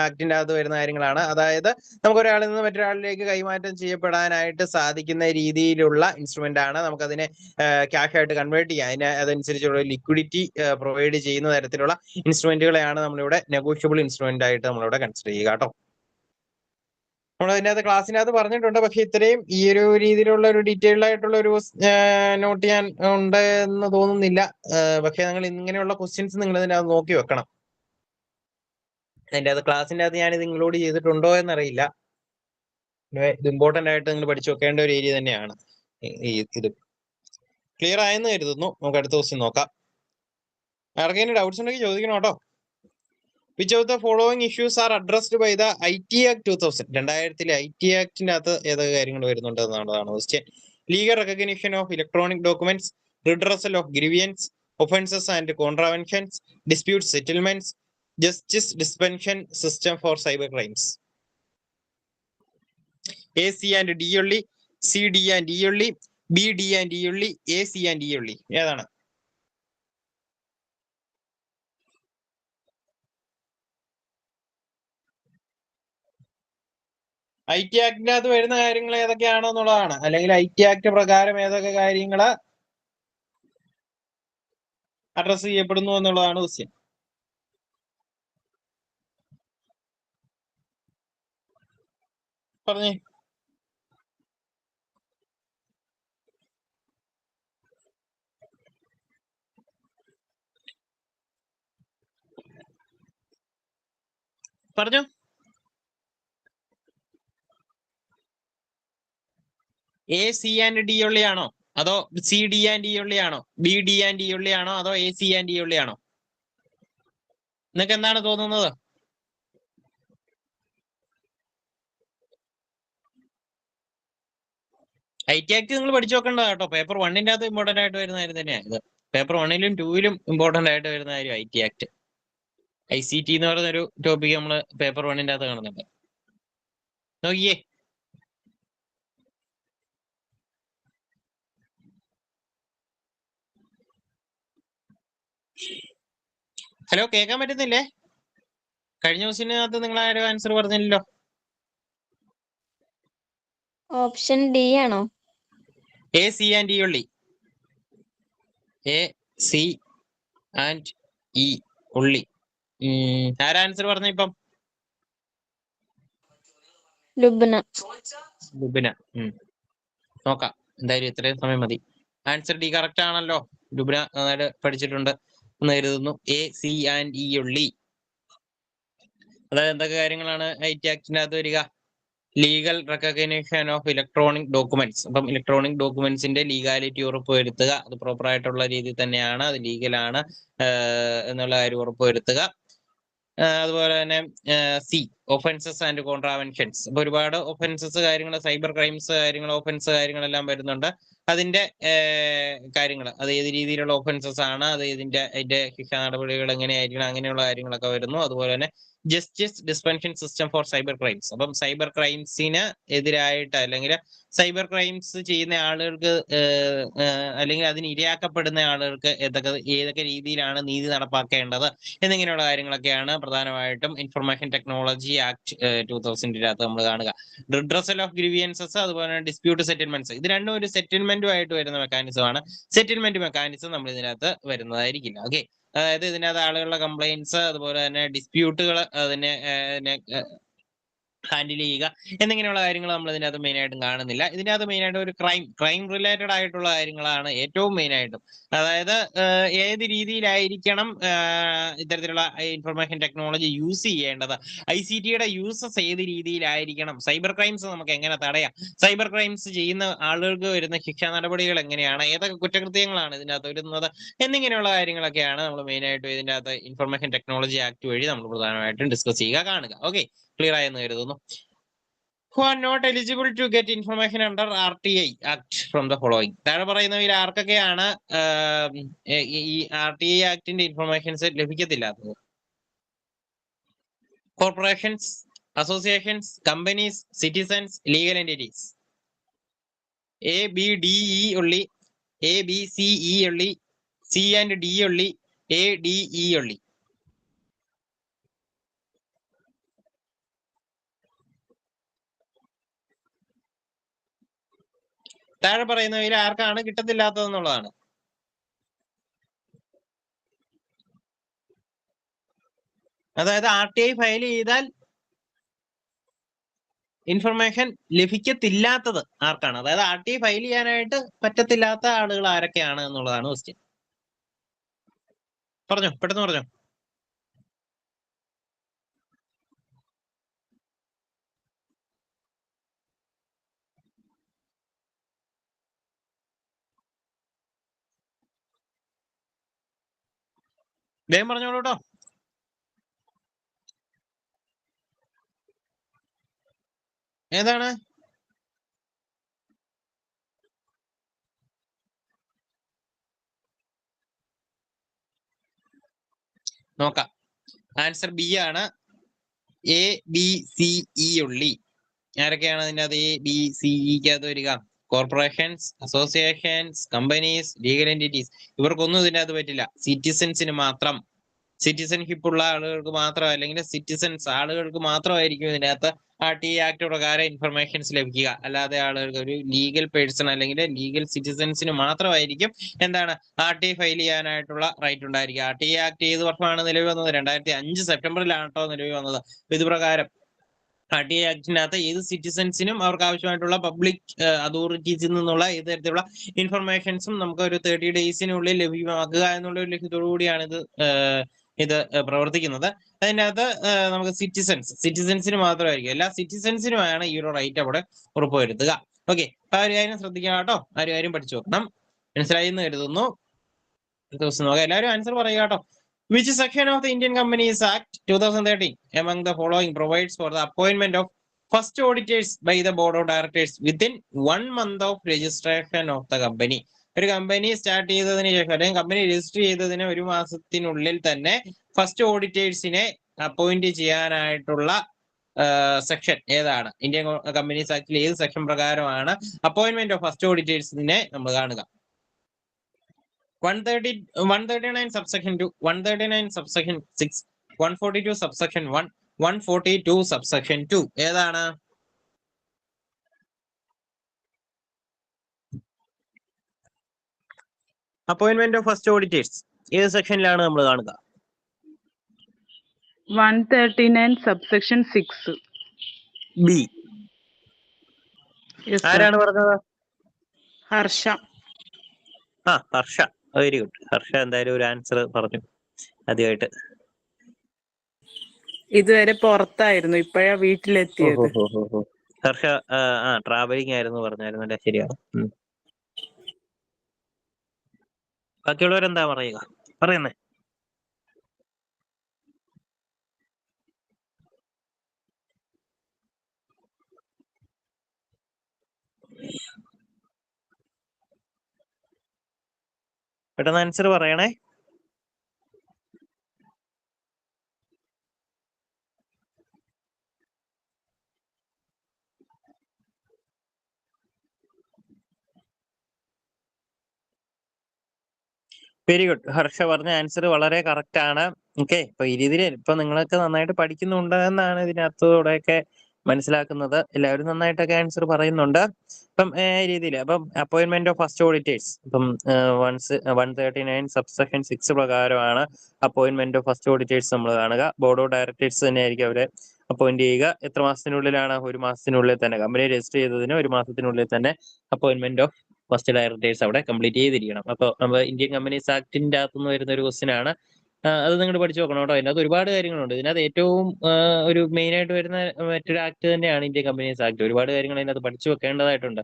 ആക്ടിന്റെ അകത്ത് വരുന്ന കാര്യങ്ങളാണ്. അതായത് നമുക്ക് ഒരാളിൽ നിന്ന് മറ്റൊരാളിലേക്ക് കൈമാറ്റം ചെയ്യപ്പെടാനായിട്ട് സാധിക്കുന്ന രീതിയിലുള്ള ഇൻസ്ട്രുമെന്റ് ആണ്. നമുക്കതിനെ ക്യാഷ് ആയിട്ട് കൺവേർട്ട് ചെയ്യാം, അതനുസരിച്ചുള്ള ലിക്വിഡിറ്റി പ്രൊവൈഡ് ചെയ്യുന്ന തരത്തിലുള്ള ഇൻസ്ട്രുമെന്റുകളെയാണ് നമ്മളിവിടെ നെഗോഷ്യബിൾ ഇൻസ്ട്രുമെന്റ് ആയിട്ട് നമ്മളിവിടെ കൺസിഡർ ചെയ്യുക കേട്ടോ. നമ്മൾ അതിനകത്ത് ക്ലാസ്സിനകത്ത് പറഞ്ഞിട്ടുണ്ട്, പക്ഷെ ഇത്രയും ഈ ഒരു രീതിയിലുള്ള ഒരു ഡീറ്റെയിൽഡ് ആയിട്ടുള്ള ഒരു നോട്ട് ഞാൻ ഉണ്ട് എന്ന് തോന്നുന്നില്ല. പക്ഷെ നിങ്ങൾ ഇങ്ങനെയുള്ള ക്വസ്റ്റ്യൻസ് നിങ്ങൾ ഇതിനകത്ത് നോക്കി വെക്കണം. അതിൻ്റെ അത് ക്ലാസ്സിൻ്റെ അകത്ത് ഞാനിത് ഇൻക്ലൂഡ് ചെയ്തിട്ടുണ്ടോ എന്നറിയില്ല. ഇത് ഇമ്പോർട്ടന്റ് ആയിട്ട് നിങ്ങൾ പഠിച്ചു വെക്കേണ്ട ഒരു ഏരിയ തന്നെയാണ്. ഇത് ക്ലിയർ ആയെന്ന് കരുതുന്നു. നമുക്ക് അടുത്ത ക്വസ്റ്റ്യൻ നോക്കാം. ആർക്കെങ്കിലും ഡൗട്ട്സ് ഉണ്ടെങ്കിൽ ചോദിക്കണം കേട്ടോ. Which of the following issues are addressed by the IT Act 2000? 2000 IT ആക്ടിന്റെ അകത്ത് ഏതൊക്കെ കാര്യങ്ങൾ വരുന്നുണ്ട് എന്നുള്ളതാണ് question. Legal recognition of electronic documents, redressal of grievances, offences and contraventions, dispute settlements, justice dispensation system for cyber crimes. A, C and D only, C, D and E only, B, D and E only, A, C and E only. ഏതാണ്? IT ആക്ടിന്റെ അകത്ത് വരുന്ന കാര്യങ്ങൾ ഏതൊക്കെയാണോ എന്നുള്ളതാണ്, അല്ലെങ്കിൽ IT act പ്രകാരം ഏതൊക്കെ കാര്യങ്ങൾ address ചെയ്യപ്പെടുന്നു എന്നുള്ളതാണ് ക്വസ്റ്റ്യൻ. പറഞ്ഞേ. പറഞ്ഞോ. A, C and D ഉള്ളിയാണോ, അതോ C, D and E ഉള്ളിയാണോ, B, D and E ഉള്ളിയാണോ, അതോ A, C and E ഉള്ളിയാണോ? നിങ്ങൾക്ക് എന്താണ് തോന്നുന്നത്? IT ആക്ട് നിങ്ങൾ പഠിച്ചു നോക്കേണ്ടത് കേട്ടോ. പേപ്പർ 1ന്റെ അകത്ത് ഇമ്പോർട്ടന്റ് ആയിട്ട് വരുന്ന കാര്യം തന്നെയാണ് ഇത്. പേപ്പർ 1ലും 2ലും ഇമ്പോർട്ടന്റ് ആയിട്ട് വരുന്ന കാര്യം IT ആക്ട്. ICT എന്ന് പറയുന്ന ഒരു ടോപ്പിക് നമ്മൾ പേപ്പർ 1ന്റെ അകത്ത് കാണുന്നുണ്ട്. നോക്കിയേ. ഹലോ, കേൾക്കാൻ പറ്റുന്നില്ലേ? കഴിഞ്ഞ ക്വസ്റ്റിനകത്ത് നിങ്ങൾ ആരും ആൻസർ പറഞ്ഞില്ലല്ലോ. ഓപ്ഷൻ ഡി ആണോ? A, C and E ഉള്ളി. A, C and E ഉള്ളി. ആരാ ആൻസർ പറഞ്ഞ ഇപ്പം? ലുബ്ന. ലുബിന. നോക്കാം, എന്തായാലും ഇത്രയും സമയം മതി. ആൻസർ ഡി കറക്റ്റ് ആണല്ലോ. ലുബിന നന്നായിട്ട് പഠിച്ചിട്ടുണ്ട് എന്ന് കരുതുന്നു. A, C and E ഉള്ളി. അതായത് എന്തൊക്കെ കാര്യങ്ങളാണ് IT ആക്ടിന്റെ അകത്ത് വരിക? Legal recognition of electronic documents. അപ്പം ഇലക്ട്രോണിക് ഡോക്യുമെന്റ്സിന്റെ ലീഗാലിറ്റി ഉറപ്പുവരുത്തുക, അത് പ്രോപ്പർ ആയിട്ടുള്ള രീതിയിൽ തന്നെയാണ്, അത് ലീഗലാണ് എന്നുള്ള കാര്യം ഉറപ്പുവരുത്തുക. അതുപോലെ തന്നെ സി, ഒഫൻസസ് ആൻഡ് കോൺട്രാവെൻഷൻസ്. അപ്പൊ ഒരുപാട് ഒഫൻസസ് കാര്യങ്ങൾ, സൈബർ ക്രൈംസ് കാര്യങ്ങൾ, ഒഫൻസ് കാര്യങ്ങളെല്ലാം വരുന്നുണ്ട്. അതിന്റെ കാര്യങ്ങൾ, അത് ഏത് രീതിയിലുള്ള ഒഫൻസസ് ആണ്, അത് അതിന്റെ ശിക്ഷാ നടപടികൾ എങ്ങനെയായിരിക്കണം, അങ്ങനെയുള്ള കാര്യങ്ങളൊക്കെ വരുന്നു. അതുപോലെ തന്നെ justice dispensation system for cyber crimes. അപ്പം സൈബർ ക്രൈംസിന് എതിരായിട്ട്, അല്ലെങ്കിൽ സൈബർ ക്രൈംസ് ചെയ്യുന്ന ആളുകൾക്ക് അല്ലെങ്കിൽ അതിന് ഇരയാക്കപ്പെടുന്ന ആളുകൾക്ക് ഏതൊക്കെ രീതിയിലാണ് നീതി നടപ്പാക്കേണ്ടത് എന്നിങ്ങനെയുള്ള കാര്യങ്ങളൊക്കെയാണ് പ്രധാനമായിട്ടും ഇൻഫർമേഷൻ ടെക്നോളജി ആക്ട് 2000 അകത്ത് നമ്മൾ കാണുക. റിഡ്രസൽ ഓഫ് ഗ്രീവിയൻസസ്, അതുപോലെ തന്നെ ഡിസ്പ്യൂട്ട് സെറ്റിൽമെന്റ്സ്. ഇത് രണ്ടും ഒരു സെറ്റിൽമെന്റുമായിട്ട് വരുന്ന മെക്കാനിസം ആണ്. സെറ്റിൽമെന്റ് മെക്കാനിസം നമ്മൾ ഇതിനകത്ത് വരുന്നതായിരിക്കില്ല. ഓക്കെ, അതായത് ഇതിനകത്ത് ആളുകളുടെ കംപ്ലൈൻസ്, അതുപോലെ തന്നെ ഡിസ്പ്യൂട്ടുകൾ, അതിനെ ഹാൻഡിൽ ചെയ്യുക എന്നിങ്ങനെയുള്ള കാര്യങ്ങൾ നമ്മൾ ഇതിനകത്ത് മെയിൻ ആയിട്ടും കാണുന്നില്ല. ഇതിനകത്ത് മെയിൻ ആയിട്ട് ഒരു ക്രൈം റിലേറ്റഡ് ആയിട്ടുള്ള കാര്യങ്ങളാണ് ഏറ്റവും മെയിൻ ആയിട്ടും. അതായത് ഏത് രീതിയിലായിരിക്കണം ഇത്തരത്തിലുള്ള ഇൻഫർമേഷൻ ടെക്നോളജി യൂസ് ചെയ്യേണ്ടത്, ICTയുടെ യൂസസ് ഏത് രീതിയിലായിരിക്കണം, സൈബർ ക്രൈംസ് നമുക്ക് എങ്ങനെ തടയാം, സൈബർ ക്രൈംസ് ചെയ്യുന്ന ആളുകൾക്ക് വരുന്ന ശിക്ഷാ നടപടികൾ എങ്ങനെയാണ്, ഏതൊക്കെ കുറ്റകൃത്യങ്ങളാണ് ഇതിനകത്ത് വരുന്നത് എന്നിങ്ങനെയുള്ള കാര്യങ്ങളൊക്കെയാണ് നമ്മൾ മെയിൻ ആയിട്ടും ഇതിൻ്റെ അകത്ത് ഇൻഫർമേഷൻ ടെക്നോളജി ആക്ട് വഴി നമ്മൾ പ്രധാനമായിട്ടും ഡിസ്കസ് ചെയ്യുക, കാണുക. ഓക്കെ, ക്ലിയർ ആയെന്ന് കരുതുന്നു. Who are not eligible to get information under RTI Act from the following. താഴെ പറയുന്നവയിൽ ആർക്കൊക്കെയാണ് ഈ RTI ആക്ടിന്റെ ഇൻഫർമേഷൻസ് ലഭിക്കത്തില്ലാത്തത്? Corporations, associations, companies, citizens, legal entities. ABDE only, ABCE only, C and D only, ADE only. താഴെ പറയുന്നവയിൽ ആർക്കാണ് കിട്ടത്തില്ലാത്തതെന്നുള്ളതാണ്. അതായത് RTI ഫയൽ ചെയ്താൽ ഇൻഫർമേഷൻ ലഭിക്കത്തില്ലാത്തത് ആർക്കാണ്, അതായത് RTI ഫയൽ ചെയ്യാനായിട്ട് പറ്റത്തില്ലാത്ത ആളുകൾ ആരൊക്കെയാണ് എന്നുള്ളതാണ് ക്വസ്റ്റ്യൻ. പറഞ്ഞോ, പെട്ടെന്ന് പറഞ്ഞോ. വേഗം പറഞ്ഞോളൂ കേട്ടോ. ഏതാണ്? നോക്കാം. ആൻസർ ബി ആണ്. ABCE ഉള്ളി. ആരൊക്കെയാണ് അതിൻ്റെ അത് ABCEക്കകത്ത് വരിക? Corporations, associations, companies, legal entities. ഇവർക്കൊന്നും ഇതിൻ്റെ അകത്ത് പറ്റില്ല. സിറ്റിസൺസിന് മാത്രം, സിറ്റിസൺഷിപ്പ് ഉള്ള ആളുകൾക്ക് മാത്രം, അല്ലെങ്കിൽ സിറ്റിസൺസ് ആളുകൾക്ക് മാത്രമായിരിക്കും ഇതിനകത്ത് RTI ആക്ട് പ്രകാരം ഇൻഫർമേഷൻസ് ലഭിക്കുക. അല്ലാതെ ആളുകൾക്ക്, ഒരു ലീഗൽ പേഴ്സൺ അല്ലെങ്കിൽ ലീഗൽ സിറ്റിസൺസിന് മാത്രമായിരിക്കും എന്താണ് RTI ഫയൽ ചെയ്യാനായിട്ടുള്ള റൈറ്റ് ഉണ്ടായിരിക്കുക. RTI ആക്ട് ഏത് വർഷമാണ് നിലവിൽ വന്നത്? 2005 സെപ്റ്റംബറിലാണ് കേട്ടോ നിലവിൽ വന്നത്. ഇത് പ്രകാരം RTI ആക്ടിനകത്ത് ഏത് സിറ്റിസൺസിനും അവർക്ക് ആവശ്യമായിട്ടുള്ള പബ്ലിക് അതോറിറ്റീസിൽ നിന്നുള്ള ഏത് തരത്തിലുള്ള ഇൻഫർമേഷൻസും നമുക്ക് ഒരു 30 ഡേയ്സിനുള്ളിൽ ലഭ്യമാക്കുക എന്നുള്ള ഒരു ലക്ഷ്യത്തോടു കൂടിയാണ് ഇത് പ്രവർത്തിക്കുന്നത്. അതിനകത്ത് നമുക്ക് സിറ്റിസൺസിന് മാത്രമായിരിക്കും, എല്ലാ സിറ്റിസൺസിനുമാണ് ഈ ഒരു റൈറ്റ് അവിടെ ഉറപ്പുവരുത്തുക. ഓക്കെ, അപ്പൊ ആ ഒരു കാര്യം ശ്രദ്ധിക്കണം കേട്ടോ, ആ ഒരു കാര്യം പഠിച്ചു വെക്കണം. മനസ്സിലായി എന്ന് കരുതുന്നു. അടുത്ത ദിവസം നോക്കാം. എല്ലാവരും ആൻസർ പറയുക കേട്ടോ. Which section of the Indian Companies Act 2013 among the following provides for the appointment of first auditors by the board of directors within 1 month of registration of the company? ഒരു കമ്പനി സ്റ്റാർട്ട് ചെയ്തതിന് ശേഷം അല്ലെങ്കിൽ company register ചെയ്തതിന് 1 മാസത്തിനുള്ളിൽ തന്നെ first ഓഡിറ്റേഴ്സിനെ appoint ചെയ്യാനായിട്ടുള്ള section ഏതാണ്? Indian companies ആക്ടിൽ ഏത് സെക്ഷൻ പ്രകാരമാണ് അപ്പോയിന്റ്മെന്റ് ഓഫ് ഫസ്റ്റ് ഓഡിറ്റേഴ്സിനെ നമ്മൾ കാണുക? 139 subsection 2, 139 subsection 6, 142 subsection 1, 142 subsection 2. ഏതാണ്? അപ്പോയിന്റ്മെന്റ് ഓഫ് ഫസ്റ്റ് ഓഡിറ്റേഴ്സ് ഏത് സെക്ഷനിലാണ് നമ്മൾ കാണുക? 139 subsection 6. ബി. ആരാണ് പറഞ്ഞത്? ഹർഷ. Harsha, very good. ഹർഷ എന്തായാലും ഒരു ആൻസർ പറഞ്ഞു ആദ്യമായിട്ട്. ഇതുവരെ പുറത്തായിരുന്നു, ഇപ്പോഴാ വീട്ടിലെത്തിയത്. ഹർഷ ട്രാവലിംഗ് ആയിരുന്നു പറഞ്ഞായിരുന്നു അല്ലേ? ശരിയാണ്. ബാക്കിയുള്ളവരെന്താ പറയുന്നേ? പെട്ടെന്ന് ആൻസർ പറയണേ. Very good. ഹർഷ പറഞ്ഞ ആൻസർ വളരെ കറക്റ്റ് ആണ്. ഓക്കെ, ഇപ്പൊ ഈ രീതിയിൽ ഇപ്പൊ നിങ്ങളൊക്കെ നന്നായിട്ട് പഠിക്കുന്നുണ്ട് എന്നാണ് ഇതിനകത്തോടെയൊക്കെ മനസ്സിലാക്കുന്നത്. എല്ലാവരും നന്നായിട്ടൊക്കെ ആൻസർ പറയുന്നുണ്ട്. ഇപ്പം ഈ രീതിയിൽ അപ്പം അപ്പോയിന്റ്മെന്റ് ഓഫ് ഫസ്റ്റ് ഓഡിറ്റേഴ്സ് ഇപ്പം 139 സബ്സെക്ഷൻ 6 പ്രകാരമാണ് അപ്പോയിന്റ്മെന്റ് ഓഫ് ഫസ്റ്റ് ഓഡിറ്റേഴ്സ് നമ്മൾ കാണുക. ബോർഡ് ഓഫ് ഡയറക്ടേഴ്സ് തന്നെ ആയിരിക്കും അവരെ അപ്പോയിന്റ് ചെയ്യുക. എത്ര മാസത്തിനുള്ളിലാണ്? 1 മാസത്തിനുള്ളിൽ തന്നെ. കമ്പനി രജിസ്റ്റർ ചെയ്തതിന് 1 മാസത്തിനുള്ളിൽ തന്നെ അപ്പോയിന്റ്മെന്റ് ഓഫ് ഫസ്റ്റ് ഡയറക്ടേഴ്സ് അവിടെ കംപ്ലീറ്റ് ചെയ്തിരിക്കണം. അപ്പോൾ നമ്മൾ ഇന്ത്യൻ കമ്പനീസ് ആക്ടിന്റെ അകത്തുനിന്ന് വരുന്ന ഒരു ക്വസ്റ്റ്യൻ ആണ്. അത് നിങ്ങൾ പഠിച്ചു നോക്കണം കേട്ടോ. അതിനകത്ത് ഒരുപാട് കാര്യങ്ങളുണ്ട്. ഇതിനകത്ത് ഏറ്റവും ഒരു മെയിൻ ആയിട്ട് വരുന്ന മറ്റൊരു ആക്ട് തന്നെയാണ് ഇന്ത്യൻ കമ്പനീസ് ആക്ട്. ഒരുപാട് കാര്യങ്ങൾ അതിനകത്ത് പഠിച്ചു വെക്കേണ്ടതായിട്ടുണ്ട്.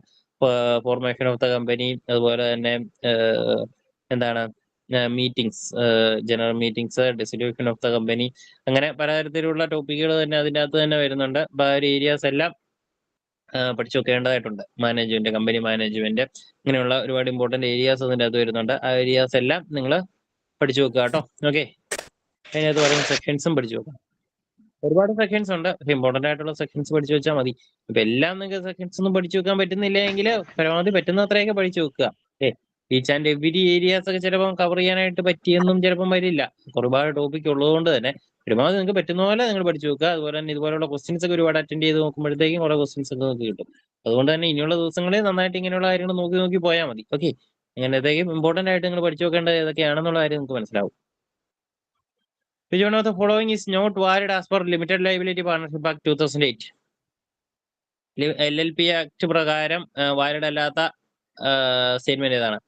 ഫോർമേഷൻ ഓഫ് ദ കമ്പനി, അതുപോലെ തന്നെ എന്താണ് meetings, general meetings, dissolution of the company, അങ്ങനെ പലതരത്തിലുള്ള ടോപ്പിക്കുകൾ തന്നെ അതിൻ്റെ അകത്ത് തന്നെ വരുന്നുണ്ട്. അപ്പോൾ ആ ഒരു ഏരിയാസ് എല്ലാം പഠിച്ചു വെക്കേണ്ടതായിട്ടുണ്ട്. മാനേജ്മെന്റ്, കമ്പനി മാനേജ്മെന്റ്, ഇങ്ങനെയുള്ള ഒരുപാട് ഇമ്പോർട്ടന്റ് ഏരിയാസ് അതിൻ്റെ അകത്ത് വരുന്നുണ്ട്. ആ ഏരിയാസ് എല്ലാം നിങ്ങൾ പഠിച്ചു വെക്കുക കേട്ടോ. ഓക്കെ, അതിനകത്ത് പറയുന്ന സെക്ഷൻസും പഠിച്ചു വെക്കാം. ഒരുപാട് സെക്ഷൻസ് ഉണ്ട്. ഇമ്പോർട്ടന്റ് ആയിട്ടുള്ള സെക്ഷൻസ് പഠിച്ചു വെച്ചാൽ മതി. ഇപ്പൊ എല്ലാം നിങ്ങൾക്ക് സെക്ഷൻസ് ഒന്നും പഠിച്ചു വെക്കാൻ പറ്റുന്നില്ല എങ്കിൽ പരമാവധി പറ്റുന്ന അത്രയൊക്കെ പഠിച്ചു വെക്കുക. ഈച്ച് ആൻഡ് എവരി ഏരിയാസ് ഒക്കെ ചിലപ്പോൾ കവർ ചെയ്യാനായിട്ട് പറ്റിയെന്നും ചിലപ്പം വരില്ല. ഒരുപാട് ടോപ്പിക് ഉള്ളതുകൊണ്ട് തന്നെ പരമാവധി നിങ്ങൾക്ക് പറ്റുന്ന പോലെ നിങ്ങൾ പഠിച്ചു വെക്കുക. അതുപോലെ തന്നെ ഇതുപോലുള്ള ക്വസ്റ്റ്യൻസ് ഒക്കെ ഒരുപാട് അറ്റൻഡ് ചെയ്ത് നോക്കുമ്പോഴത്തേക്കും കുറെ ക്വസ്റ്റ്യൻസ് ഒക്കെ നിങ്ങൾക്ക് കിട്ടും. അതുകൊണ്ട് തന്നെ ഇനിയുള്ള ദിവസങ്ങളിൽ നന്നായിട്ട് ഇങ്ങനെയുള്ള കാര്യങ്ങൾ നോക്കി നോക്കി പോയാൽ മതി. ഓക്കെ, അങ്ങനത്തേക്കും ഇമ്പോർട്ടന്റ് ആയിട്ട് നിങ്ങൾ പഠിച്ചു വെക്കേണ്ടത് ഏതൊക്കെയാണെന്നുള്ള കാര്യം നിങ്ങൾക്ക് മനസ്സിലാവും. Which one of the following is not valid as per Limited Liability Partnership Act 2008? LLP act പ്രകാരം വാലിഡ് അല്ലാത്ത സ്റ്റേറ്റ്മെന്റ് ഏതാണ്?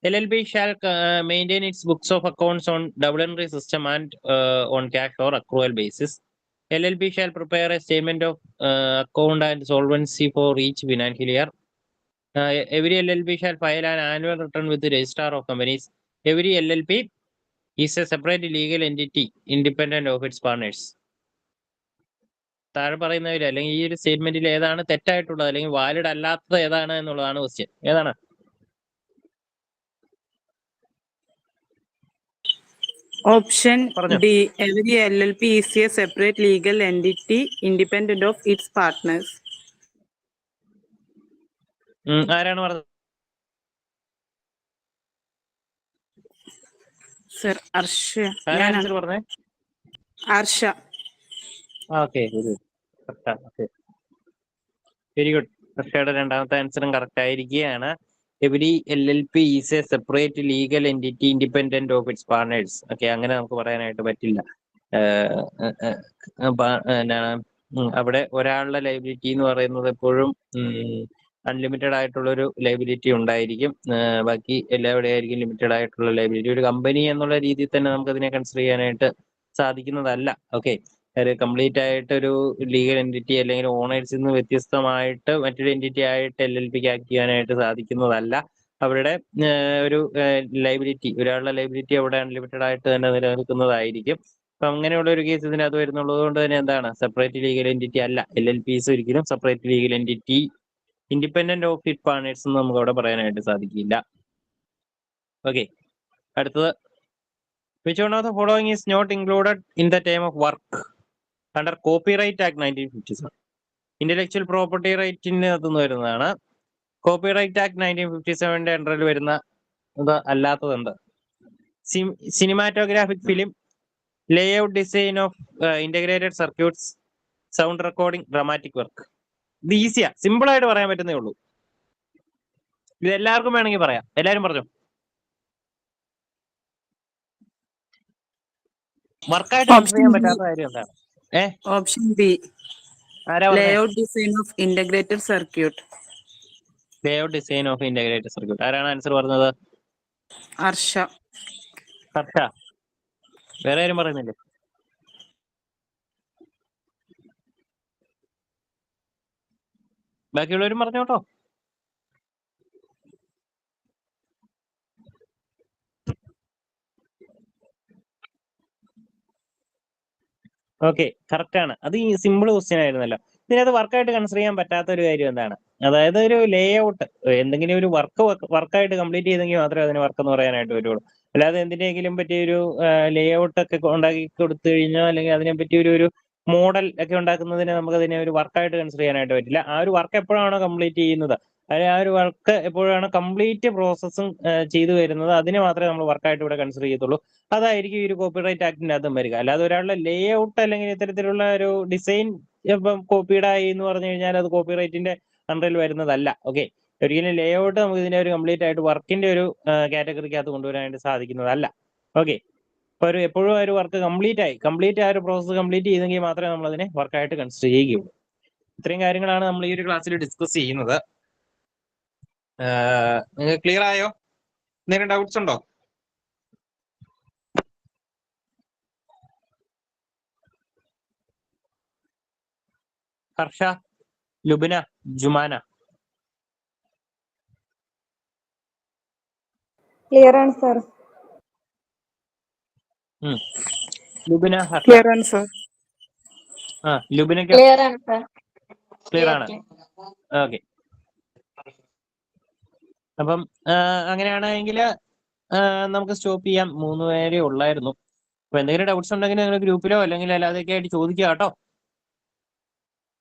LLP shall maintain its books of accounts on double entry system and on cash or accrual basis. LLP shall prepare a statement of account and solvency for each financial year. Every LLP shall file an annual return with the registrar of companies. Every LLP is a separate legal entity independent of its partners. താഴെ പറയുന്നവര് അല്ലെങ്കിൽ ഈ ഒരു സ്റ്റേറ്റ്മെന്റിൽ ഏതാണ് തെറ്റായിട്ടുള്ളത് അല്ലെങ്കിൽ valid അല്ലാത്തത് ഏതാണ് എന്നുള്ളതാണ് question. ഏതാണ്? Option D, every LLP is a separate legal entity independent of its partners. ആരാണ് പറഞ്ഞത്? സർ അർഷ. ആൻസർ പറഞ്ഞേ? അർഷ. Okay, very good. അർഷയുടെ രണ്ടാമത്തെ ആൻസറും കറക്റ്റ് ആയിരിക്കുകയാണ്. Every LLP is a separate legal entity independent of its partners. Okay, അങ്ങനെ നമുക്ക് പറയാനായിട്ട് പറ്റില്ല. അവിടെ ഒരാളുടെ ലൈബിലിറ്റി എന്ന് പറയുന്നത് എപ്പോഴും അൺലിമിറ്റഡ് ആയിട്ടുള്ള ഒരു ലൈബിലിറ്റി ഉണ്ടായിരിക്കും. ബാക്കി എല്ലാവരുടെയും ആയിരിക്കും ലിമിറ്റഡ് ആയിട്ടുള്ള ലൈബിലിറ്റി. ഒരു കമ്പനി എന്നുള്ള രീതിയിൽ തന്നെ നമുക്ക് അതിനെ കൺസിഡർ ചെയ്യാനായിട്ട് സാധിക്കുന്നതല്ല. ഓക്കെ, ഒരു കംപ്ലീറ്റ് ആയിട്ട് ഒരു ലീഗൽ എൻറ്റിറ്റി അല്ലെങ്കിൽ ഓണേഴ്സിൽ നിന്ന് വ്യത്യസ്തമായിട്ട് മറ്റൊരു എൻറ്റിറ്റി ആയിട്ട് LLPക്ക് ആക്ട് ചെയ്യാനായിട്ട് സാധിക്കുന്നതല്ല. അവരുടെ ഒരു ലൈബിലിറ്റി, ഒരാളുടെ ലൈബിലിറ്റി അവിടെ അൺലിമിറ്റഡ് ആയിട്ട് തന്നെ നിലനിൽക്കുന്നതായിരിക്കും. അപ്പൊ അങ്ങനെയുള്ള ഒരു കേസ് ഇതിനകത്ത് വരുന്നുള്ളത് കൊണ്ട് തന്നെ എന്താണ്, സെപ്പറേറ്റ് ലീഗൽ എൻറ്റിറ്റി അല്ല. LLPs ഒരിക്കലും separate legal entity independent of it partners എന്ന് നമുക്ക് അവിടെ പറയാനായിട്ട് സാധിക്കില്ല. ഓക്കെ, അടുത്തത്. Which one of the following is not included in the term of work under copyright act 1957? Intellectual property റൈറ്റിന് അകത്തുനിന്ന് വരുന്നതാണ്. കോപ്പിറൈറ്റ് ആക്ട് 1957 അണ്ടറിൽ വരുന്ന അല്ലാത്തതുണ്ട്. Cinematographic film, layout design of integrated circuits, sound recording, dramatic work. ഇത് ഈസിയാ, simple ആയിട്ട് പറയാൻ പറ്റുന്നേ ഉള്ളൂ. ഇത് എല്ലാവർക്കും വേണമെങ്കിൽ പറയാം. എല്ലാരും പറഞ്ഞു. വർക്കായിട്ട് കൺസിഡർ ചെയ്യാൻ പറ്റാത്ത കാര്യം എന്താണ്? Option B, layout design of integrated circuit. Layout design of integrated circuit. ആരാണ് ആൻസർ പറഞ്ഞത്? ഹർഷ. ഹർഷ. വേറെ ആരും പറയുന്നില്ലേ? ബാക്കിയുള്ളവരും പറഞ്ഞോട്ടോ. ഓക്കെ, കറക്റ്റ് ആണ്. അത് ഈ സിമ്പിൾ ക്വസ്റ്റ്യൻ ആയിരുന്നല്ലോ. ഇതിനകത്ത് വർക്കായിട്ട് കൺസിഡർ ചെയ്യാൻ പറ്റാത്ത ഒരു കാര്യം എന്താണ്? അതായത് ഒരു ലേ ഔട്ട്, എന്തെങ്കിലും ഒരു വർക്കായിട്ട് കംപ്ലീറ്റ് ചെയ്തെങ്കിൽ മാത്രമേ അതിന് വർക്ക് എന്ന് പറയാനായിട്ട് വരുള്ളൂ. അല്ലാതെ എന്തിനെങ്കിലും പറ്റിയൊരു ലേ ഔട്ട് ഒക്കെ ഉണ്ടാക്കി കൊടുത്തു കഴിഞ്ഞാൽ അല്ലെങ്കിൽ അതിനെ പറ്റി ഒരു മോഡൽ ഒക്കെ ഉണ്ടാക്കുന്നതിന് നമുക്ക് അതിനെ ഒരു വർക്കായിട്ട് കൺസിഡർ ചെയ്യാനായിട്ട് പറ്റില്ല. ആ ഒരു വർക്ക് എപ്പോഴാണോ കംപ്ലീറ്റ് ചെയ്യുന്നത്, ആ ഒരു വർക്ക് എപ്പോഴാണ് കംപ്ലീറ്റ് പ്രോസസ്സും ചെയ്തു വരുന്നത്, അതിനെ മാത്രമേ നമ്മൾ വർക്കായിട്ട് ഇവിടെ കൺസിഡർ ചെയ്യത്തുള്ളൂ. അതായിരിക്കും ഈ ഒരു കോപ്പിറൈറ്റ് ആക്ടിന്റെ അകത്തും വരിക. അല്ലാതെ ഒരാളുടെ ലേ ഔട്ട് അല്ലെങ്കിൽ ഇത്തരത്തിലുള്ള ഒരു ഡിസൈൻ ഇപ്പം കോപ്പീഡ് ആയി എന്ന് പറഞ്ഞു കഴിഞ്ഞാൽ അത് കോപ്പിറൈറ്റിന്റെ അണ്ടറിൽ വരുന്നതല്ല. ഓക്കെ, ഒരിക്കലും ലേ ഔട്ട് നമുക്ക് ഇതിനെ ഒരു കംപ്ലീറ്റ് ആയിട്ട് വർക്കിന്റെ ഒരു കാറ്റഗറിക്കകത്ത് കൊണ്ടുവരാനായിട്ട് സാധിക്കുന്നതല്ല. ഓക്കെ, അപ്പൊ എപ്പോഴും ഒരു വർക്ക് കംപ്ലീറ്റ് ആ ഒരു പ്രോസസ്സ് കംപ്ലീറ്റ് ചെയ്തെങ്കിൽ മാത്രമേ നമ്മൾ അതിനെ വർക്കായിട്ട് കൺസിഡർ ചെയ്യുകയുള്ളൂ. ഇത്രയും കാര്യങ്ങളാണ് നമ്മൾ ഈ ഒരു ക്ലാസ്സിൽ ഡിസ്കസ് ചെയ്യുന്നത്. നിങ്ങൾക്ക് ക്ലിയർ ആയോ? എന്തെങ്കിലും ഡൗട്ട്സ് ഉണ്ടോ? ഹർഷ, ലുബിന, ജുമാന? ക്ലിയർ ആണ് സാർ. ലുബിന, ഹർഷ? ക്ലിയർ ആണ് സർ. ലുബിനക്ക് ക്ലിയർ ആണ് സർ. ക്ലിയർ ആണ്. ഓക്കെ. അപ്പം അങ്ങനെയാണെങ്കിൽ നമുക്ക് സ്റ്റോപ്പ് ചെയ്യാം. 3 പേരെ ഉള്ളായിരുന്നു. അപ്പൊ എന്തെങ്കിലും ഡൗട്ട്സ് ഉണ്ടെങ്കിൽ നിങ്ങൾ ഗ്രൂപ്പിലോ അല്ലെങ്കിൽ അല്ലാതെയൊക്കെ ആയിട്ട് ചോദിക്കുക കേട്ടോ.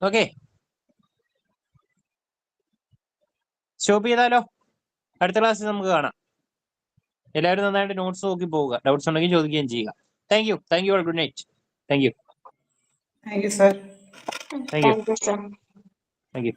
ഓക്കെ, സ്റ്റോപ്പ് ചെയ്താലോ? അടുത്ത ക്ലാസ്സിൽ നമുക്ക് കാണാം. എല്ലാവരും നന്നായിട്ട് നോട്ട്സ് നോക്കി പോവുക. ഡൗട്ട്സ് ഉണ്ടെങ്കിൽ ചോദിക്കുകയും ചെയ്യുക. Thank you all. Good night. Thank you thank you sir. Thank you. Sir. Thank you.